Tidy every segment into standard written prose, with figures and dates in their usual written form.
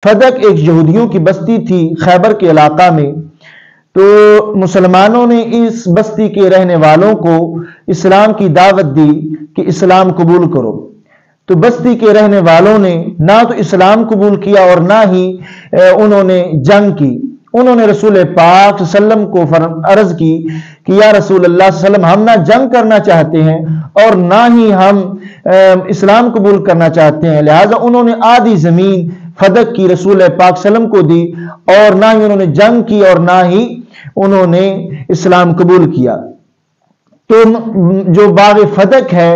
فدق ایک یہودیوں کی بستی تھی خیبر کے علاقہ میں، تو مسلمانوں نے اس بستی کے رہنے والوں کو اسلام کی دعوت دی کہ اسلام قبول کرو، تو بستی کے رہنے والوں نے نہ تو اسلام قبول کیا اور نہ ہی انہوں نے جنگ کی۔ انہوں نے رسول پاک صلی اللہ علیہ وسلم کو عرض کی کہ یا رسول اللہ صلی اللہ علیہ وسلم، ہم نہ جنگ کرنا چاہتے ہیں اور نہ ہی ہم اسلام قبول کرنا چاہتے ہیں، لہٰذا انہوں نے آدھی زمین فدق کی رسول پاک صلی اللہ علیہ وسلم کو دی، اور نہ ہی انہوں نے جنگ کی اور نہ ہی انہوں نے اسلام قبول کیا۔ تو جو باغ فدق ہے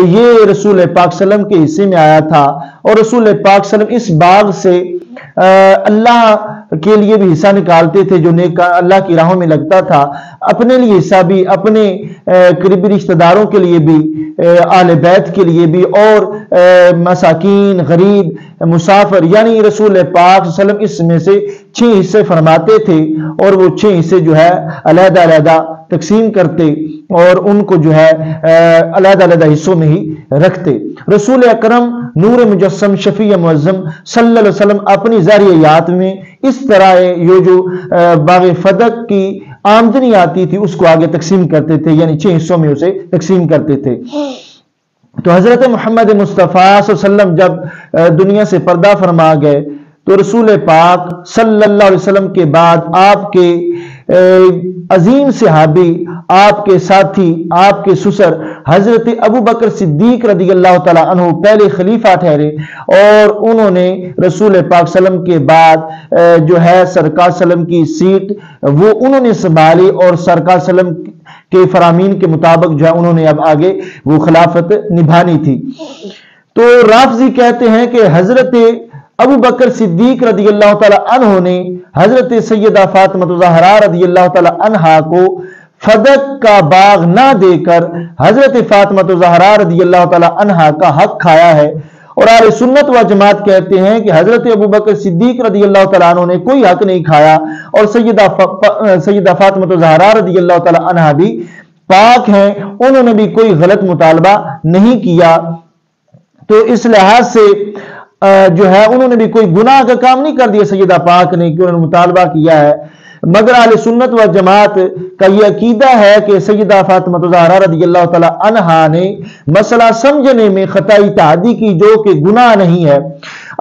یہ رسول پاک صلی اللہ علیہ وسلم کے حصے میں آیا تھا، اور رسول پاک صلی اللہ علیہ وسلم اس باغ سے اللہ کے لیے بھی حصہ نکالتے تھے جو نیک اللہ کی راہوں میں لگتا تھا، اپنے لیے حصہ بھی، اپنے قریبی رشتہ داروں کے لیے بھی، اہل بیت کے لیے بھی، اور مساکین، غریب، مسافر، یعنی رسول پاک صلی اللہ علیہ وسلم اس میں سے 6 حصے فرماتے تھے، اور وہ 6 حصے جو ہے علیحدہ علیحدہ تقسیم کرتے اور ان کو جو ہے علیحدہ علیحدہ حصوں میں ہی رکھتے۔ رسول اکرم نور مجسم شفیع معظم صلی اللہ علیہ وسلم اپنی ذریعیات میں اس طرح یہ جو باغ فدق کی آمدنی آتی تھی اس کو آگے تقسیم کرتے تھے، یعنی 6 حصوں میں اسے تقسیم کرتے تھے۔ تو حضرت محمد مصطفیٰ صلی اللہ علیہ وسلم جب دنیا سے پردہ فرما گئے تو رسول پاک صلی اللہ علیہ وسلم کے بعد آپ کے عظیم صحابی، آپ کے ساتھی، آپ کے سسر حضرت ابو بکر صدیق رضی اللہ تعالیٰ عنہ پہلے خلیفہ ٹھہرے، اور انہوں نے رسول پاک صلی اللہ علیہ وسلم کے بعد جو ہے سرکار صلی اللہ علیہ وسلم کی سیٹ وہ انہوں نے سنبھالی، اور سرکار صلی اللہ علیہ وسلم کے فرامین کے مطابق جو ہے انہوں نے اب آگے وہ خلافت نبھانی تھی۔ تو رافضی کہتے ہیں کہ حضرت ابو بکر صدیق رضی اللہ تعالیٰ عنہ نے حضرت سیدہ فاطمہ زہرا رضی اللہ تعالیٰ عنہا کو فدق کا باغ نہ دے کر حضرت فاطمہ زہرا رضی اللہ تعالیٰ عنہا کا حق کھایا ہے، اور اہل سنت و جماعت کہتے ہیں کہ حضرت ابو بکر صدیق رضی اللہ تعالیٰ عنہ نے کوئی حق نہیں کھایا، اور سیدہ فاطمہ زہرا رضی اللہ تعالیٰ عنہا بھی پاک ہیں، انہوں نے بھی کوئی غلط مطالبہ نہیں کیا۔ تو اس لحاظ سے جو ہے انہوں نے بھی کوئی گناہ کا کام نہیں کر دیا سیدہ پاک نے کہ انہوں نے مطالبہ کیا ہے، مگر اہل سنت و جماعت کا یہ عقیدہ ہے کہ سیدہ فاطمہ زہرا رضی اللہ تعالیٰ عنہا نے مسئلہ سمجھنے میں خطائی تعدی کی جو کہ گناہ نہیں ہے۔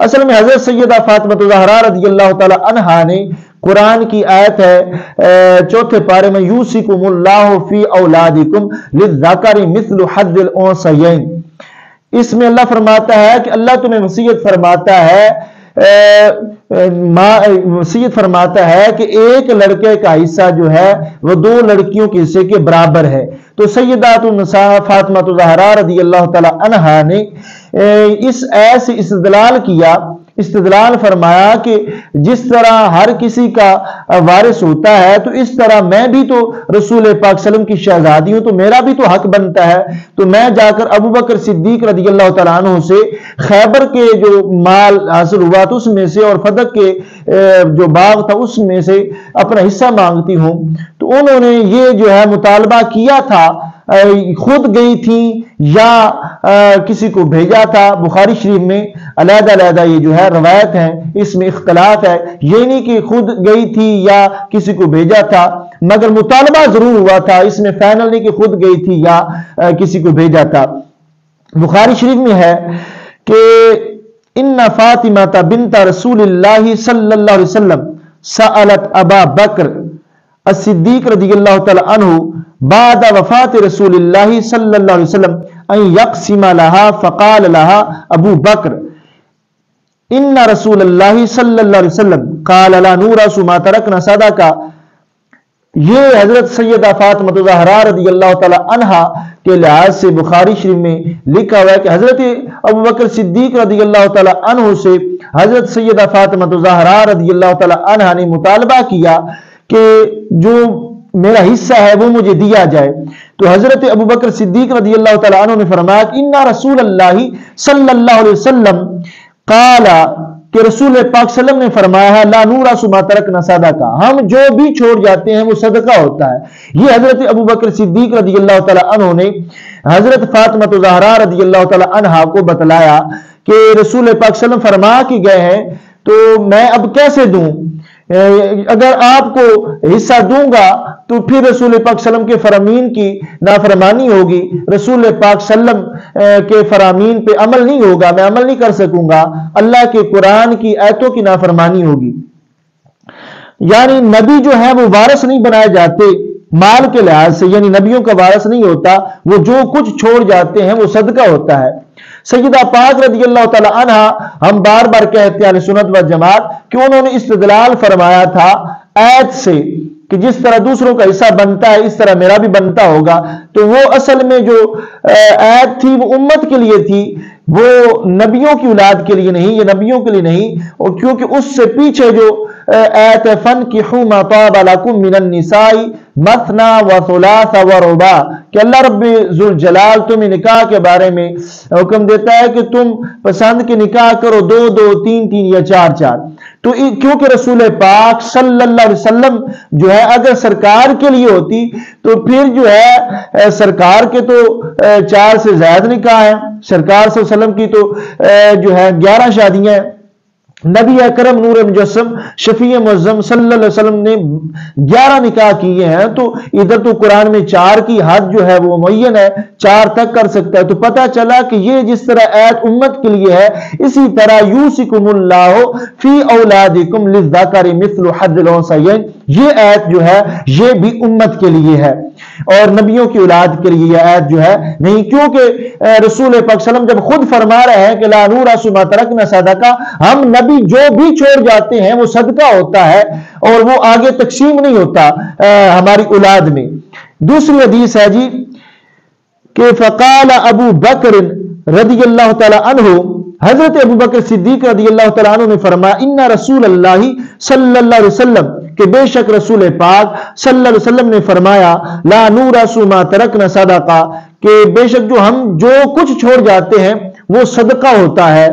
اصل میں حضرت سیدہ فاطمہ زہرا رضی اللہ تعالیٰ عنہا نے قرآن کی آیت ہے 4 پارے میں یوصیکم اللہ فی اولادکم للذکر مثل حظ الانثیین، اس میں اللہ فرماتا ہے کہ اللہ تمہیں وصیت فرماتا ہے کہ ایک لڑکے کا حصہ جو ہے وہ 2 لڑکیوں کے حصے کے برابر ہے۔ تو سیدات النساء فاطمہ زہرا رضی اللہ تعالی عنہا نے اس ایسے استدلال فرمایا کہ جس طرح ہر کسی کا وارث ہوتا ہے تو اس طرح میں بھی تو رسول پاک صلی اللہ علیہ وسلم کی شہزادی ہوں، تو میرا بھی تو حق بنتا ہے، تو میں جا کر ابو بکر صدیق رضی اللہ تعالیٰ عنہ سے خیبر کے جو مال حاصل ہوا تو اس میں سے اور فدق کے جو باغ تھا اس میں سے اپنا حصہ مانگتی ہوں۔ تو انہوں نے یہ جو ہے مطالبہ کیا تھا، خود گئی تھی یا کسی کو بھیجا تھا، بخاری شریف میں علیحدہ علیحدہ یہ جو ہے روایت ہیں، اس میں اختلاف ہے، یہ نہیں کہ خود گئی تھی یا کسی کو بھیجا تھا، مگر مطالبہ ضرور ہوا تھا، اس میں فائنل نہیں کہ خود گئی تھی یا کسی کو بھیجا تھا۔ بخاری شریف میں ہے کہ ان فاطمہ بنت رسول اللہ صلی اللہ علیہ وسلم سألت ابا بکر الصدیق رضی اللہ تعالی عنہ بعد وفات رسول اللہ صلی اللہ علیہ وسلم ان یقسم لها فقال لها ابو بکر ان رسول اللہ صلی اللہ علیہ وسلم قال لا نورث ما ترکنا صدقہ۔ یہ حضرت سیدہ فاطمہ زہرا رضی اللہ تعالی عنہا کے لحاظ سے بخاری شریف میں لکھا ہوا ہے کہ حضرت ابو بکر صدیق رضی اللہ تعالی عنہ سے حضرت سیدہ فاطمہ زہرا رضی اللہ تعالی عنہا نے مطالبہ کیا کہ جو میرا حصہ ہے وہ مجھے دیا جائے۔ تو حضرت ابو بکر صدیق رضی اللہ تعالی عنہ نے فرمایا کہ ان رسول اللہ صلی اللہ علیہ وسلم قال کہ رسول پاک صلی اللہ علیہ وسلم نے فرمایا ہے لا نورث ما ترکنا صدقہ، ہم جو بھی چھوڑ جاتے ہیں وہ صدقہ ہوتا ہے۔ یہ حضرت ابو بکر صدیق رضی اللہ تعالی عنہ نے حضرت فاطمہ زہرا رضی اللہ تعالی عنہا کو بتلایا کہ رسول پاک صلی اللہ علیہ وسلم فرما کے گئے ہیں تو میں اب کیسے دوں؟ اگر آپ کو حصہ دوں گا تو پھر رسول پاک صلی اللہ علیہ وسلم کے فرامین کی نافرمانی ہوگی، رسول پاک صلی اللہ علیہ وسلم کے فرامین پہ عمل نہیں ہوگا، میں عمل نہیں کر سکوں گا، اللہ کے قرآن کی آیتوں کی نافرمانی ہوگی۔ یعنی نبی جو ہے وہ وارث نہیں بنائے جاتے مال کے لحاظ سے، یعنی نبیوں کا وارث نہیں ہوتا، وہ جو کچھ چھوڑ جاتے ہیں وہ صدقہ ہوتا ہے۔ سیدہ پاک رضی اللہ تعالی عنہ، ہم بار بار کہتے ہیں اہل سنت و جماعت کہ انہوں نے استدلال فرمایا تھا آیت سے کہ جس طرح دوسروں کا حصہ بنتا ہے اس طرح میرا بھی بنتا ہوگا، تو وہ اصل میں جو آیت تھی وہ امت کے لیے تھی، وہ نبیوں کی اولاد کے لیے نہیں، یہ نبیوں کے لیے نہیں، اور کیونکہ اس سے پیچھے جو آیت فَانْكِحُوا مَا طَابَ لَكُم مِّنَ النِّسَاءِ مَثْنَىٰ وَثُلَاثَ وَرُبَاعَ، کہ اللہ رب ذوالجلال تمہیں نکاح کے بارے میں حکم دیتا ہے کہ تم پسند کے نکاح کرو، 2 2 3 3 یا 4 4۔ تو کیونکہ رسول پاک صلی اللہ علیہ وسلم جو ہے اگر سرکار کے لیے ہوتی تو پھر جو ہے سرکار کے تو 4 سے زائد نکاح ہیں، سرکار صلی اللہ علیہ وسلم کی تو جو ہے 11 شادیاں ہیں، نبی اکرم نور مجسم شفیع معظم صلی اللہ علیہ وسلم نے 11 نکاح کیے ہیں، تو ادھر تو قرآن میں 4 کی حد جو ہے وہ معین ہے، 4 تک کر سکتا ہے۔ تو پتہ چلا کہ یہ جس طرح آیت امت کے لیے ہے، اسی طرح یوصیکم اللہ فی اولادکم للذکر مثل حظ الانثیین، یہ آیت جو ہے یہ بھی امت کے لیے ہے اور نبیوں کی اولاد کے لیے یہ آیت جو ہے نہیں، کیونکہ رسول پاک صلی اللہ علیہ وسلم جب خود فرما رہے ہیں کہ لا نورث ما ترکنا صدقہ، ہم نبی جو بھی چھوڑ جاتے ہیں وہ صدقہ ہوتا ہے اور وہ آگے تقسیم نہیں ہوتا ہماری اولاد میں۔ دوسری حدیث ہے جی کہ فقال ابو بکر رضی اللہ تعالی عنہ، حضرت ابو بکر صدیق رضی اللہ تعالیٰ عنہ نے فرمایا ان رسول اللہ صلی اللہ علیہ وسلم، کہ بے شک رسول پاک صلی اللہ علیہ وسلم نے فرمایا لا نورث ما ترکنا صدقہ، کہ بے شک جو ہم جو کچھ چھوڑ جاتے ہیں وہ صدقہ ہوتا ہے۔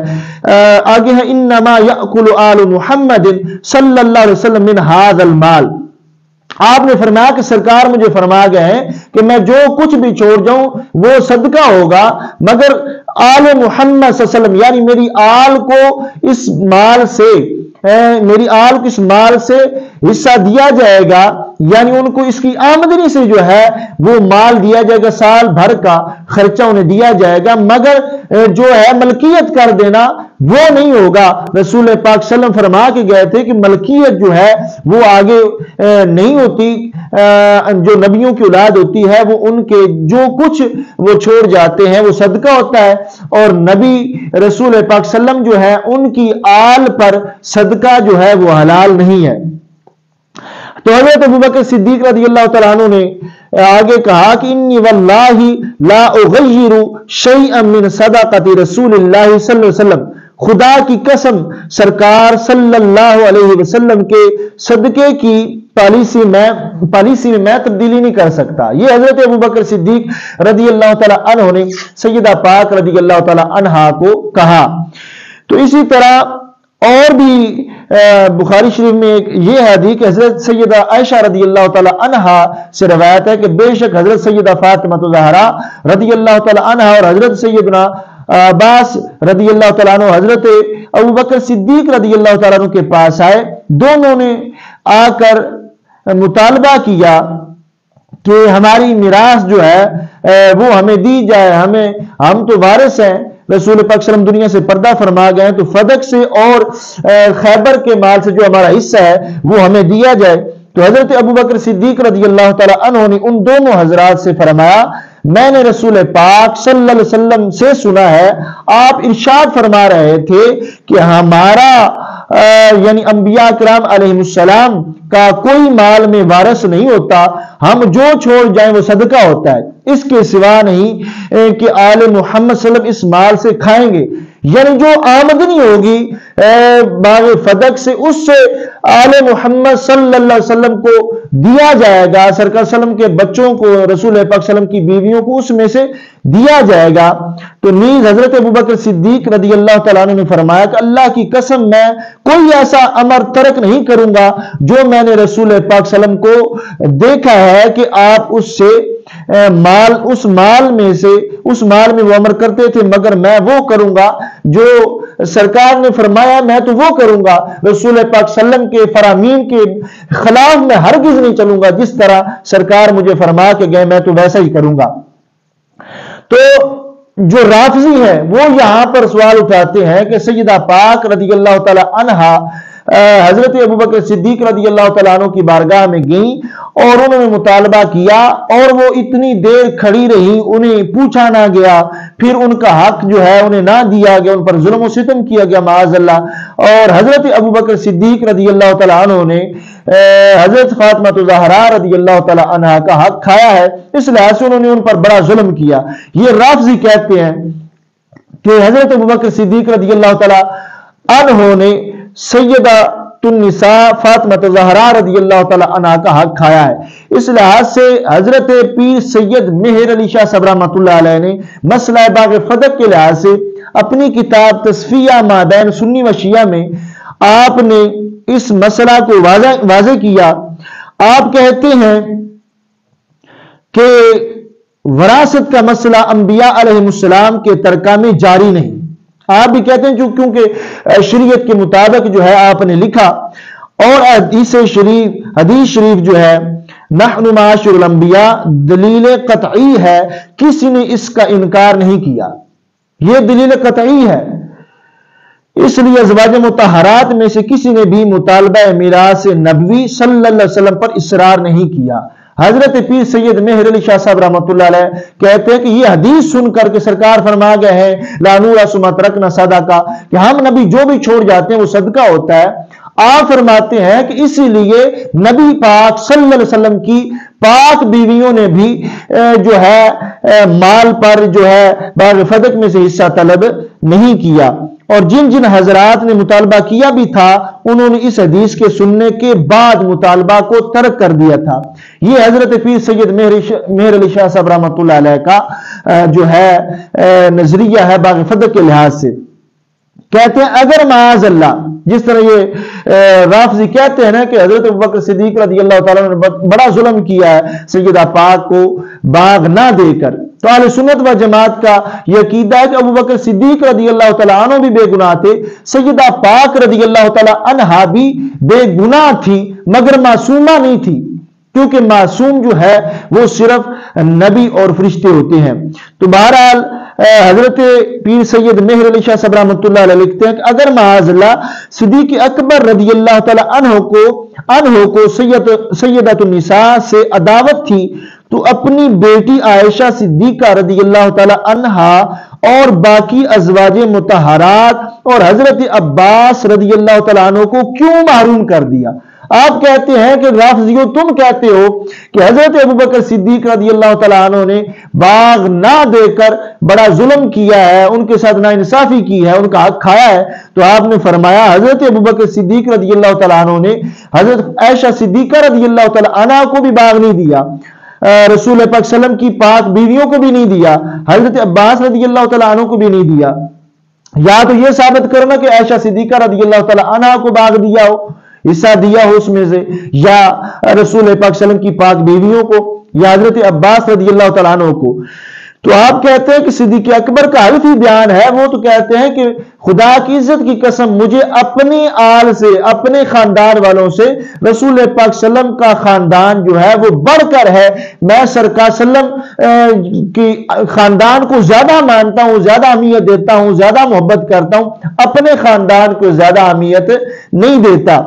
آگے ہے انما یأکل آل محمد صلی اللہ علیہ وسلم من ھذا المال، آپ نے فرمایا کہ سرکار مجھے فرما گئے ہیں کہ میں جو کچھ بھی چھوڑ جاؤں وہ صدقہ ہوگا، مگر آل محمد صلی اللہ علیہ وسلم یعنی میری آل کو اس مال سے، میری آل کو اس مال سے حصہ دیا جائے گا، یعنی ان کو اس کی آمدنی سے جو ہے وہ مال دیا جائے گا، سال بھر کا خرچہ انہیں دیا جائے گا، مگر جو ہے ملکیت کر دینا وہ نہیں ہوگا۔ رسول پاک صلی اللہ علیہ وسلم فرما کے گئے تھے کہ ملکیت جو ہے وہ آگے نہیں ہوتی، جو نبیوں کی اولاد ہوتی ہے وہ ان کے جو کچھ وہ چھوڑ جاتے ہیں وہ صدقہ ہوتا ہے، اور نبی رسول پاک صلی اللہ علیہ وسلم جو ہے ان کی آل پر صدقہ جو ہے وہ حلال نہیں ہے۔ تو حضرت ابوبکر صدیق رضی اللہ تعالیٰ عنہ نے آگے کہا کہ انی واللہ لا اغیر شیئا من صدقۃ رسول اللہ صلی اللہ علیہ وسلم، خدا کی قسم سرکار صلی اللہ علیہ وسلم کے صدقے کی پالیسی میں میں تبدیلی نہیں کر سکتا۔ یہ حضرت ابوبکر صدیق رضی اللہ تعالیٰ عنہ نے سیدہ پاک رضی اللہ تعالیٰ عنہا کو کہا۔ تو اسی طرح اور بھی بخاری شریف میں یہ حدیث حضرت سیدہ عائشہ رضی اللہ تعالی عنہا سے روایت ہے کہ بے شک حضرت سیدہ فاطمہ زہرا رضی اللہ تعالی عنہا اور حضرت سیدنا عباس رضی اللہ تعالیٰ عنہ حضرت ابوبکر صدیق رضی اللہ تعالیٰ عنہ کے پاس آئے، دونوں نے آ کر مطالبہ کیا کہ ہماری میراث جو ہے وہ ہمیں دی جائے، ہم تو وارث ہیں، رسول پاک صلی اللہ علیہ وسلم دنیا سے پردہ فرما گئے ہیں، تو فدق سے اور خیبر کے مال سے جو ہمارا حصہ ہے وہ ہمیں دیا جائے۔ تو حضرت ابوبکر صدیق رضی اللہ تعالی عنہ نے ان دونوں حضرات سے فرمایا میں نے رسول پاک صلی اللہ علیہ وسلم سے سنا ہے، آپ ارشاد فرما رہے تھے کہ ہمارا یعنی انبیاء کرام علیہ السلام کا کوئی مال میں وارث نہیں ہوتا، ہم جو چھوڑ جائیں وہ صدقہ ہوتا ہے، اس کے سوا نہیں کہ آل محمد صلی اللہ علیہ وسلم اس مال سے کھائیں گے، یعنی جو آمدنی ہوگی باغ فدق سے اس سے آل محمد صلی اللہ علیہ وسلم کو دیا جائے گا، سرکار صلی اللہ علیہ وسلم کے بچوں کو، رسول پاک صلی اللہ علیہ وسلم کی بیویوں کو اس میں سے دیا جائے گا۔ تو نیز حضرت ابوبکر صدیق رضی اللہ تعالیٰ عنہ نے فرمایا کہ اللہ کی قسم میں کوئی ایسا امر ترک نہیں کروں گا جو میں نے رسول پاک صلی اللہ علیہ وسلم کو دیکھا ہے کہ آپ اس سے مال اس مال میں وہ امر کرتے تھے مگر میں وہ کروں گا جو سرکار نے فرمایا میں تو وہ کروں گا، رسول پاک صلی اللہ علیہ وسلم کے فرامین کے خلاف میں ہرگز نہیں چلوں گا، جس طرح سرکار مجھے فرما کے گئے میں تو ویسا ہی کروں گا۔ تو جو رافضی ہے وہ یہاں پر سوال اٹھاتے ہیں کہ سیدہ پاک رضی اللہ تعالی عنہا حضرت ابوبکر صدیق رضی اللہ تعالیٰ عنہ کی بارگاہ میں گئیں اور انہوں نے مطالبہ کیا اور وہ اتنی دیر کھڑی رہی، انہیں پوچھا نہ گیا، پھر ان کا حق جو ہے انہیں نہ دیا گیا، ان پر ظلم و ستم کیا گیا معاذ اللہ، اور حضرت ابوبکر صدیق رضی اللہ تعالیٰ عنہ نے حضرت فاطمہ زہرا رضی اللہ تعالیٰ عنہ کا حق کھایا ہے، اس لحاظ سے انہوں نے ان پر بڑا ظلم کیا۔ یہ رافضی کہتے ہیں کہ حضرت ابوبکر صدیق رضی اللہ تعالیٰ عنہ نے سیدہ النساء فاطمہ زہرا رضی اللہ تعالی عنہ کا حق کھایا ہے۔ اس لحاظ سے حضرت پیر سید مہر علی شاہ صاحب رحمۃ اللہ علیہ نے مسئلہ باغ فدق کے لحاظ سے اپنی کتاب تصفیہ ما بین سنی و شیعہ میں آپ نے اس مسئلہ کو واضح کیا۔ آپ کہتے ہیں کہ وراثت کا مسئلہ انبیاء علیہ السلام کے ترکہ میں جاری نہیں۔ آپ بھی کہتے ہیں کیونکہ شریعت کے مطابق جو ہے آپ نے لکھا، اور حدیث شریف جو ہے نحن معاشر الانبیاء دلیل قطعی ہے، کسی نے اس کا انکار نہیں کیا، یہ دلیل قطعی ہے۔ اس لیے ازواج مطہرات میں سے کسی نے بھی مطالبہ میراث نبوی صلی اللہ علیہ وسلم پر اصرار نہیں کیا۔ حضرت پیر سید مہر علی شاہ صاحب رحمۃ اللہ علیہ کہتے ہیں کہ یہ حدیث سن کر کے سرکار فرما گئے ہیں لا نورا ثم ترکنا صدقہ، کہ ہم نبی جو بھی چھوڑ جاتے ہیں وہ صدقہ ہوتا ہے۔ آپ فرماتے ہیں کہ اسی لیے نبی پاک صلی اللہ علیہ وسلم کی پاک بیویوں نے بھی جو ہے مال پر جو ہے باغ فدق میں سے حصہ طلب نہیں کیا، اور جن جن حضرات نے مطالبہ کیا بھی تھا انہوں نے اس حدیث کے سننے کے بعد مطالبہ کو ترک کر دیا تھا۔ یہ حضرت پیر سید مہر علی شاہ صاحب رحمۃ اللہ علیہ کا جو ہے نظریہ ہے باغ فدق کے لحاظ سے۔ کہتے ہیں اگر معاذ اللہ، جس طرح یہ رافضی کہتے ہیں نا کہ حضرت ابوبکر صدیق رضی اللہ تعالیٰ نے بڑا ظلم کیا ہے سیدہ پاک کو باغ نہ دے کر، تو اہل سنت و جماعت کا یہ عقیدہ ہے کہ ابوبکر صدیق رضی اللہ تعالیٰ عنہ بھی بے گناہ تھے، سیدہ پاک رضی اللہ تعالیٰ عنہا بھی بے گناہ تھی مگر معصومہ نہیں تھی، کیونکہ معصوم جو ہے وہ صرف نبی اور فرشتے ہوتے ہیں۔ تو بہرحال حضرت پیر سید مہر علی شاہ صاحب رحمۃ اللہ علیہ لکھتے ہیں کہ اگر معاذ اللہ صدیق اکبر رضی اللہ تعالی عنہ کو سیدۃ النساء سے عداوت تھی تو اپنی بیٹی عائشہ صدیقہ رضی اللہ تعالی عنہا اور باقی ازواج مطہرات اور حضرت عباس رضی اللہ تعالی عنہ کو کیوں محروم کر دیا؟ آپ کہتے ہیں کہ رافضیو تم کہتے ہو کہ حضرت ابوبکر صدیق رضی اللہ تعالیٰ عنہ نے باغ نہ دے کر بڑا ظلم کیا ہے، ان کے ساتھ ناانصافی کی ہے، ان کا حق کھایا ہے، تو آپ نے فرمایا حضرت ابوبکر صدیق رضی اللہ تعالیٰ عنہ نے حضرت عائشہ صدیقہ رضی اللہ تعالیٰ عنہ کو بھی باغ نہیں دیا، رسول پاک صلی اللہ علیہ وسلم کی پاک بیویوں کو بھی نہیں دیا، حضرت عباس رضی اللہ تعالیٰ عنہ کو بھی نہیں دیا۔ یا تو یہ ثابت کرنا کہ عائشہ صدیقہ رضی اللہ تعالیٰ عنہ کو باغ دیا ہو، حصہ دیا ہو اس میں سے، یا رسول پاک صلی اللہ علیہ وسلم کی پاک بیویوں کو، یا حضرت عباس رضی اللہ تعالیٰ عنہ کو۔ تو آپ کہتے ہیں کہ صدیق اکبر کا حلفی بیان ہے، وہ تو کہتے ہیں کہ خدا کی عزت کی قسم مجھے اپنے آل سے، اپنے خاندان والوں سے رسول پاک صلی اللہ علیہ وسلم کا خاندان جو ہے وہ بڑھ کر ہے، میں سرکار صلی اللہ علیہ وسلم کی خاندان کو زیادہ مانتا ہوں، زیادہ اہمیت دیتا ہوں، زیادہ محبت کرتا ہوں، اپنے خاندان کو زیادہ اہمیت نہیں دیتا۔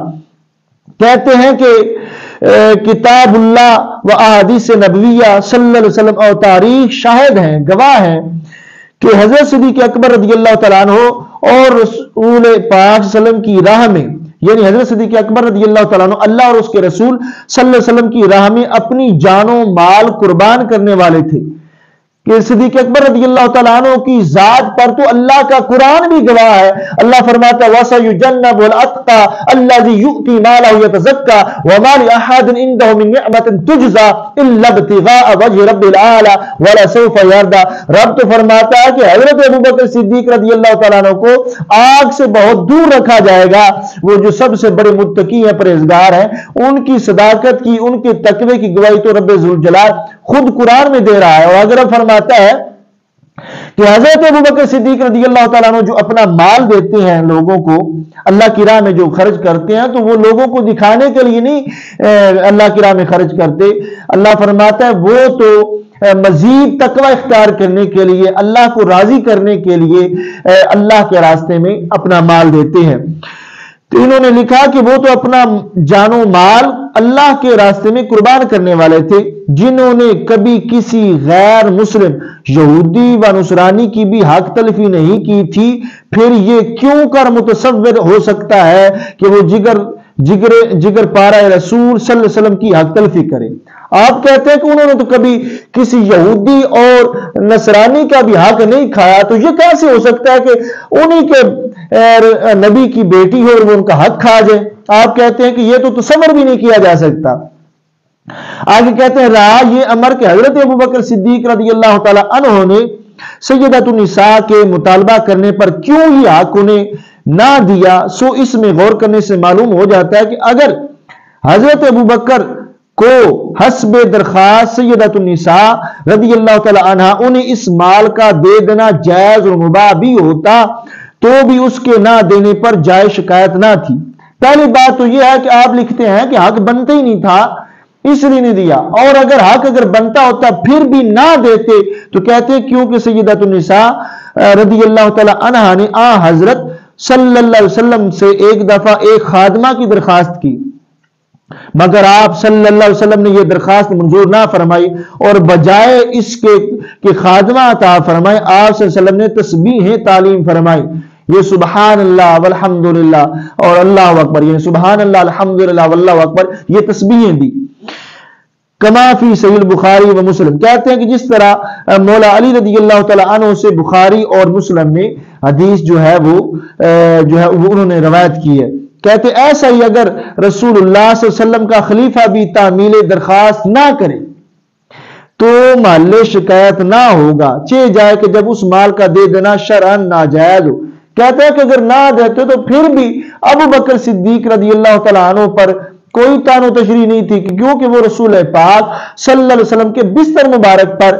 کہتے ہیں کہ کتاب اللہ و احادیث نبویہ صلی اللہ علیہ وسلم اور تاریخ شاہد ہیں، گواہ ہیں کہ حضرت صدیق اکبر رضی اللہ تعالیٰ عنہ اور رسول پاک صلی اللہ علیہ وسلم کی راہ میں، یعنی حضرت صدیق اکبر رضی اللہ تعالیٰ عنہ اللہ اور اس کے رسول صلی اللہ علیہ وسلم کی راہ میں اپنی جان و مال قربان کرنے والے تھے، کہ صدیق اکبر رضی اللہ تعالیٰ عنہ کی ذات پر تو اللہ کا قرآن بھی گواہ ہے۔ اللہ فرماتا ہے وَسَيُجَنَّبُ الْأَتْقَى الَّذِي يُؤْتِي مَالَهُ يَتَزَكَّى وَمَا لِأَحَدٍ عِندَهُ مِن نِعْمَةٍ تُجْزَى إِلَّا ابْتِغَاءَ وَجْهِ رَبِّ الْأَعْلَى وَلَسَوْفَ يَرْضَى۔ رب تو فرماتا ہے کہ حضرت ابوبکر صدیق رضی اللہ تعالیٰ عنہ کو آگ سے بہت دور رکھا جائے گا، وہ جو سب سے بڑے متقی ہیں، پرہیزگار ہیں، ان کی صداقت کی، ان کے تقوی کی گواہی تو رب ذوالجلال خود قرآن میں دے رہا ہے. اور اگر فرماتا ہے کہ حضرت ابوبکر صدیق رضی اللہ تعالیٰ عنہ جو اپنا مال دیتے ہیں لوگوں کو اللہ کی راہ میں جو خرچ کرتے ہیں تو وہ لوگوں کو دکھانے کے لیے نہیں اللہ کی راہ میں خرچ کرتے. اللہ فرماتا ہے وہ تو مزید تقوی اختیار کرنے کے لیے اللہ کو راضی کرنے کے لیے اللہ کے راستے میں اپنا مال دیتے ہیں. تو انہوں نے لکھا کہ وہ تو اپنا جان و مال اللہ کے راستے میں قربان کرنے والے تھے جنہوں نے کبھی کسی غیر مسلم یہودی و نصرانی کی بھی حق تلفی نہیں کی تھی. پھر یہ کیوں کر متصور ہو سکتا ہے کہ وہ جگر پارہ رسول صلی اللہ علیہ وسلم کی حق تلفی کرے. آپ کہتے ہیں کہ انہوں نے تو کبھی کسی یہودی اور نصرانی کا بھی حق نہیں کھایا, تو یہ کیسے ہو سکتا ہے کہ انہی کے نبی کی بیٹی ہو اور وہ ان کا حق کھا جائے؟ آپ کہتے ہیں کہ یہ تو تصور بھی نہیں کیا جا سکتا. آگے کہتے ہیں رہا یہ امر کہ حضرت ابوبکر صدیق رضی اللہ تعالی عنہ نے سیدۃ النساء کے مطالبہ کرنے پر کیوں ہی حق انہیں نہ دیا. سو اس میں غور کرنے سے معلوم ہو جاتا ہے کہ اگر حضرت ابوبکر کو حسب درخواست سیدۃ النساء رضی اللہ تعالی عنہ انہیں اس مال کا دے دینا جائز اور مباح بھی ہوتا تو بھی اس کے نہ دینے پر جائز شکایت نہ تھی. پہلی بات تو یہ ہے کہ آپ لکھتے ہیں کہ حق بنتا ہی نہیں تھا اس لیے نہیں دیا, اور اگر بنتا ہوتا پھر بھی نہ دیتے تو کہتے ہیں کیونکہ سیدۃ النساء رضی اللہ تعالی عنہ نے حضرت صلی اللہ علیہ وسلم سے ایک دفعہ ایک خادمہ کی درخواست کی, مگر آپ صلی اللہ علیہ وسلم نے یہ درخواست منظور نہ فرمائی اور بجائے اس کے کہ خادمہ عطا فرمائے آپ صلی اللہ علیہ وسلم نے تسبیحیں تعلیم فرمائی. یہ سبحان اللہ والحمدللہ اور اللہ اکبر, یہ سبحان اللہ الحمدللہ واللہ اکبر یہ تسبیحیں دی. کما فی صحیح البخاری و مسلم, کہتے ہیں کہ جس طرح مولا علی رضی اللہ تعالی عنہ سے بخاری اور مسلم میں حدیث جو ہے وہ انہوں نے روایت کی ہے. کہتے ایسا ہی اگر رسول اللہ صلی اللہ علیہ وسلم کا خلیفہ بھی تعمیل درخواست نہ کرے تو محل شکایت نہ ہوگا, چہ جائے کہ جب اس مال کا دے دینا شرعاً ناجائز ہو. کہتے ہیں کہ اگر نہ دیتے تو پھر بھی ابوبکر صدیق رضی اللہ تعالیٰ عنہ پر کوئی تان و تشریح نہیں تھی, کیونکہ وہ رسول پاک صلی اللہ علیہ وسلم کے بستر مبارک پر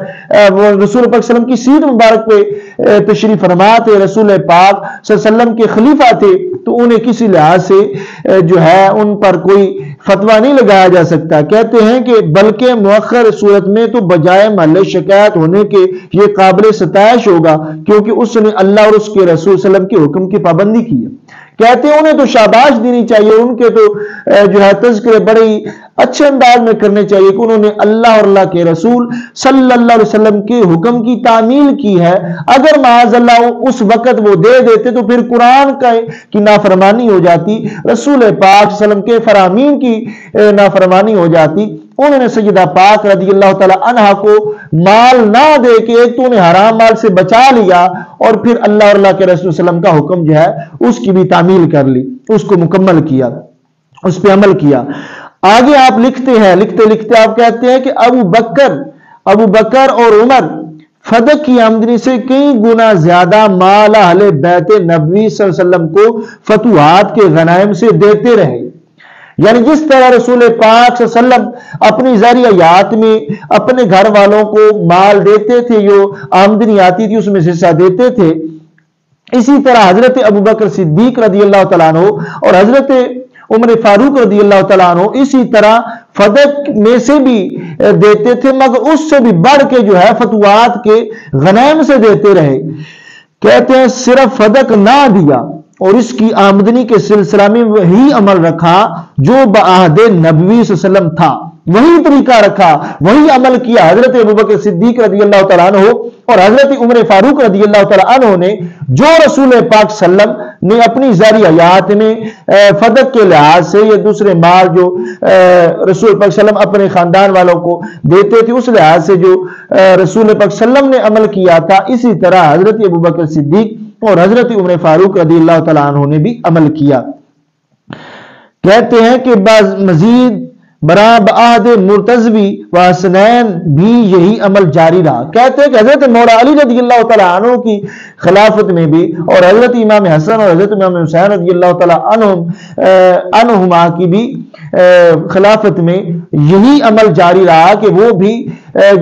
وہ رسول پاک صلی اللہ علیہ وسلم کی سیرت مبارک پہ تشریف فرما تھے, رسول پاک صلی اللہ علیہ وسلم کے خلیفہ تھے, تو انہیں کسی لحاظ سے جو ہے ان پر کوئی فتویٰ نہیں لگایا جا سکتا. کہتے ہیں کہ بلکہ مؤخر صورت میں تو بجائے محل شکایت ہونے کے یہ قابل ستائش ہوگا کیونکہ اس نے اللہ اور اس کے رسول صلی اللہ علیہ وسلم کے حکم کی پابندی کی ہے. کہتے ہیں انہیں تو شاباش دینی چاہیے, ان کے تو جو ہے تذکرے بڑے ہی اچھے انداز میں کرنے چاہیے کہ انہوں نے اللہ اور اللہ کے رسول صلی اللہ علیہ وسلم کے حکم کی تعمیل کی ہے. اگر معاذ اللہ اس وقت وہ دے دیتے تو پھر قرآن کی نافرمانی ہو جاتی, رسول پاک صلی اللہ علیہ وسلم کے فرامین کی نافرمانی ہو جاتی. انہوں نے سیدہ پاک رضی اللہ تعالی عنہ کو مال نہ دے کے ایک تو انہیں حرام مال سے بچا لیا اور پھر اللہ اور اللہ کے رسول صلی اللہ علیہ وسلم کا حکم جو ہے اس کی بھی تعمیل کر لی, اس کو مکمل کیا, اس پہ عمل کیا. آگے آپ لکھتے ہیں, لکھتے آپ کہتے ہیں کہ ابو بکر اور عمر فدق کی آمدنی سے کئی گنا زیادہ مال اہل بیت نبوی صلی اللہ علیہ وسلم کو فتوحات کے غنائم سے دیتے رہے. یعنی جس طرح رسول پاک صلی اللہ علیہ وسلم اپنی ذریعہ حیات میں اپنے گھر والوں کو مال دیتے تھے, جو آمدنی آتی تھی اس میں سے حصہ دیتے تھے, اسی طرح حضرت ابوبکر صدیق رضی اللہ تعالیٰ عنہ اور حضرت عمر فاروق رضی اللہ تعالیٰ عنہ اسی طرح فدق میں سے بھی دیتے تھے, مگر اس سے بھی بڑھ کے جو ہے فتوحات کے غنائم سے دیتے رہے. کہتے ہیں صرف فدق نہ دیا اور اس کی آمدنی کے سلسلہ میں وہی عمل رکھا جو بعہد نبوی صلی اللہ علیہ وسلم تھا, وہی طریقہ رکھا, وہی عمل کیا. حضرت ابوبکر صدیق رضی اللہ تعالیٰ عنہ اور حضرت عمر فاروق رضی اللہ تعالیٰ عنہ نے جو رسول پاک صلی اللہ علیہ وسلم نے اپنی ذریعہ حیات میں فدق کے لحاظ سے یا دوسرے مال جو رسول پاک صلی اللہ علیہ وسلم اپنے خاندان والوں کو دیتے تھے اس لحاظ سے جو رسول پاک صلی اللہ علیہ وسلم نے عمل کیا تھا, اسی طرح حضرت ابوبکر صدیق اور حضرت عمر فاروق رضی اللہ تعالیٰ عنہ نے بھی عمل کیا. کہتے ہیں کہ بعض مزید برا بعہد مرتضوی و حسنین بھی یہی عمل جاری رہا. کہتے ہیں کہ حضرت مولا علی رضی اللہ تعالیٰ عنہ کی خلافت میں بھی اور حضرت امام حسن اور حضرت امام حسین رضی اللہ تعالیٰ عنہما کی بھی خلافت میں یہی عمل جاری رہا کہ وہ بھی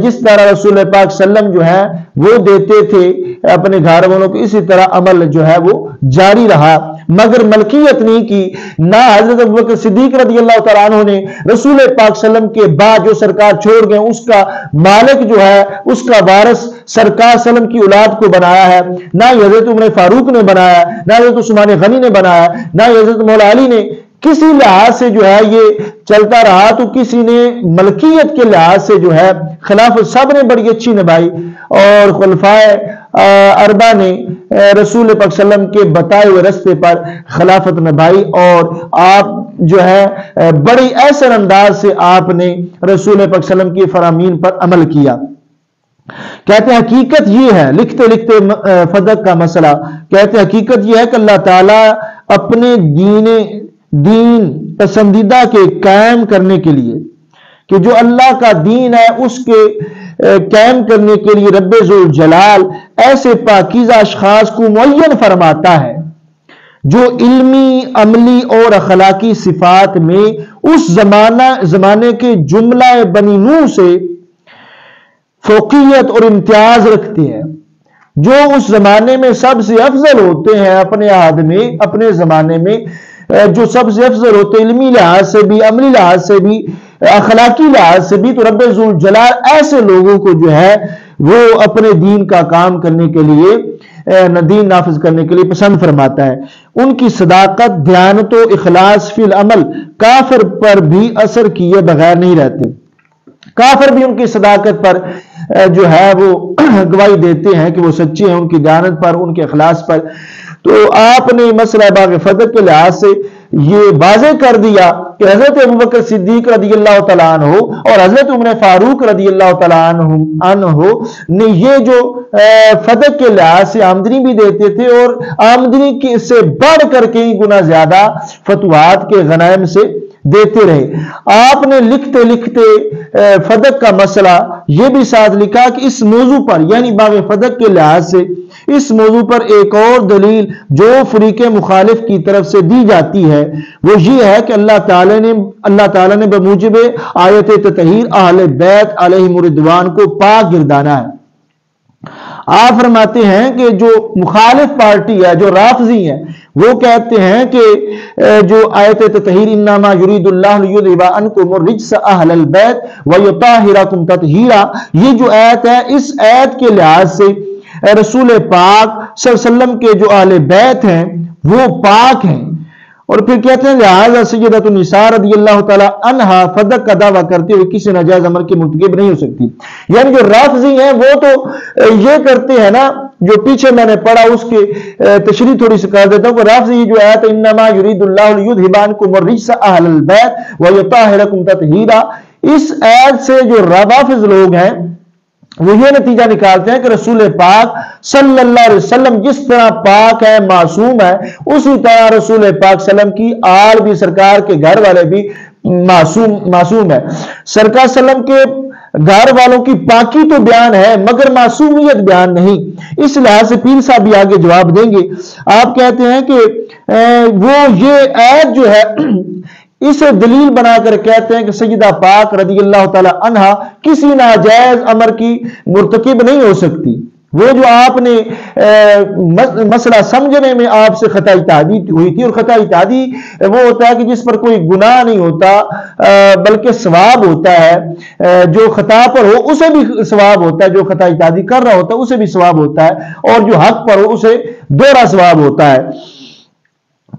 جس طرح رسول پاک صلی اللہ علیہ وسلم جو ہے وہ دیتے تھے اپنے گھر والوں کو، اسی طرح عمل جو ہے وہ جاری رہا، مگر ملکیت نہیں کی۔ نہ حضرت ابوبکر صدیق رضی اللہ تعالیٰ عنہ نے رسول پاک صلی اللہ علیہ وسلم کے بعد جو سرکار چھوڑ گئے اس کا مالک جو ہے، اس کا وارث سرکار صلی اللہ علیہ وسلم کی اولاد کو بنایا ہے، نہ حضرت عمر فاروق نے بنایا، نہ حضرت عثمان غنی نے بنایا، نہ حضرت مولا علی نے۔ کسی لحاظ سے جو ہے یہ چلتا رہا، تو کسی نے ملکیت کے لحاظ سے جو ہے خلافت سب نے بڑی اچھی نبھائی، اور خلفائے اربعہ نے رسول پاک صلی اللہ علیہ وسلم کے بتائے ہوئے رستے پر خلافت نبھائی، اور آپ جو ہے بڑی احسن انداز سے آپ نے رسول پاک صلی اللہ علیہ وسلم کی فرامین پر عمل کیا۔ کہتے ہیں حقیقت یہ ہے، لکھتے لکھتے فدق کا مسئلہ، کہتے ہیں حقیقت یہ ہے کہ اللہ تعالیٰ اپنے دین پسندیدہ کے قائم کرنے کے لیے، کہ جو اللہ کا دین ہے اس کے قائم کرنے کے لیے رب ذوالجلال ایسے پاکیزہ اشخاص کو معین فرماتا ہے جو علمی، عملی اور اخلاقی صفات میں اس زمانے کے جملہ بنی نوح سے فوقیت اور امتیاز رکھتے ہیں، جو اس زمانے میں سب سے افضل ہوتے ہیں اپنے عہد میں، اپنے زمانے میں جو سب سے افضل ہوتے ہیں علمی لحاظ سے بھی، عملی لحاظ سے بھی، اخلاقی لحاظ سے بھی۔ تو رب ذوالجلال ایسے لوگوں کو جو ہے وہ اپنے دین کا کام کرنے کے لیے، دین نافذ کرنے کے لیے پسند فرماتا ہے۔ ان کی صداقت، دیانت و اخلاص فی العمل کافر پر بھی اثر کیے بغیر نہیں رہتے۔ کافر بھی ان کی صداقت پر جو ہے وہ گواہی دیتے ہیں کہ وہ سچے ہیں، ان کی دیانت پر، ان کے اخلاص پر۔ تو آپ نے مسئلہ باغ فدق کے لحاظ سے یہ واضح کر دیا کہ حضرت ابوبکر صدیق رضی اللہ تعالیٰ عنہ اور حضرت عمر فاروق رضی اللہ تعالیٰ عنہ نے یہ جو فدق کے لحاظ سے آمدنی بھی دیتے تھے، اور آمدنی کے سے بڑھ کر کئی گنا زیادہ فتوحات کے غنائم سے دیتے رہے۔ آپ نے لکھتے لکھتے فدق کا مسئلہ یہ بھی ساتھ لکھا کہ اس موضوع پر، یعنی باغ فدق کے لحاظ سے اس موضوع پر ایک اور دلیل جو فریق مخالف کی طرف سے دی جاتی ہے وہ یہ ہے کہ اللہ تعالیٰ نے بموجب آیت تطہیر اہل بیت علیہم الرضوان کو پاک گردانا ہے۔ آپ فرماتے ہیں کہ جو مخالف پارٹی ہے، جو رافضی ہے، وہ کہتے ہیں کہ جو آیت تطہیر انما یرید اللہ لیذھب عنکم الرجس اہل البیت ویطہرکم تطہیرا، یہ جو آیت ہے، اس آیت کے لحاظ سے رسول پاک صلی اللہ علیہ وسلم کے جو اہل بیت ہیں وہ پاک ہیں، اور پھر کہتے ہیں لہذا سیدۃ النساء رضی اللہ تعالی عنہا فدق کا دعویٰ کرتے ہوئے کسی ناجائز امر کی مرتکب نہیں ہو سکتی۔ یعنی جو رافضی ہیں وہ تو یہ کرتے ہیں نا، جو پیچھے میں نے پڑھا اس کی تشریح تھوڑی سی کر دیتا ہوں کہ رافضی جو آیت انما یرید اللہ لیذھب عنکم الرجس اہل البیت ویطہرکم تطہیرا، اس آیت سے جو رافض لوگ ہیں وہ یہ نتیجہ نکالتے ہیں کہ رسول پاک صلی اللہ علیہ وسلم جس طرح پاک ہے، معصوم ہے، اسی طرح رسول پاک صلی اللہ علیہ وسلم کی آل بھی، سرکار کے گھر والے بھی معصوم ہے۔ سرکار صلی اللہ علیہ وسلم کے گھر والوں کی پاکی تو بیان ہے مگر معصومیت بیان نہیں۔ اس لحاظ سے پیر صاحب بھی آگے جواب دیں گے۔ آپ کہتے ہیں کہ وہ یہ آیت جو ہے اسے دلیل بنا کر کہتے ہیں کہ سیدہ پاک رضی اللہ تعالی عنہا کسی ناجائز امر کی مرتکب نہیں ہو سکتی۔ وہ جو آپ نے مسئلہ سمجھنے میں آپ سے خطا اجتہادی ہوئی تھی، اور خطا اجتہادی وہ ہوتا ہے کہ جس پر کوئی گناہ نہیں ہوتا بلکہ ثواب ہوتا ہے، جو خطا پر ہو اسے بھی ثواب ہوتا ہے، جو خطا اجتہادی کر رہا ہوتا ہے اسے بھی ثواب ہوتا ہے، اور جو حق پر ہو اسے دوہرا ثواب ہوتا ہے۔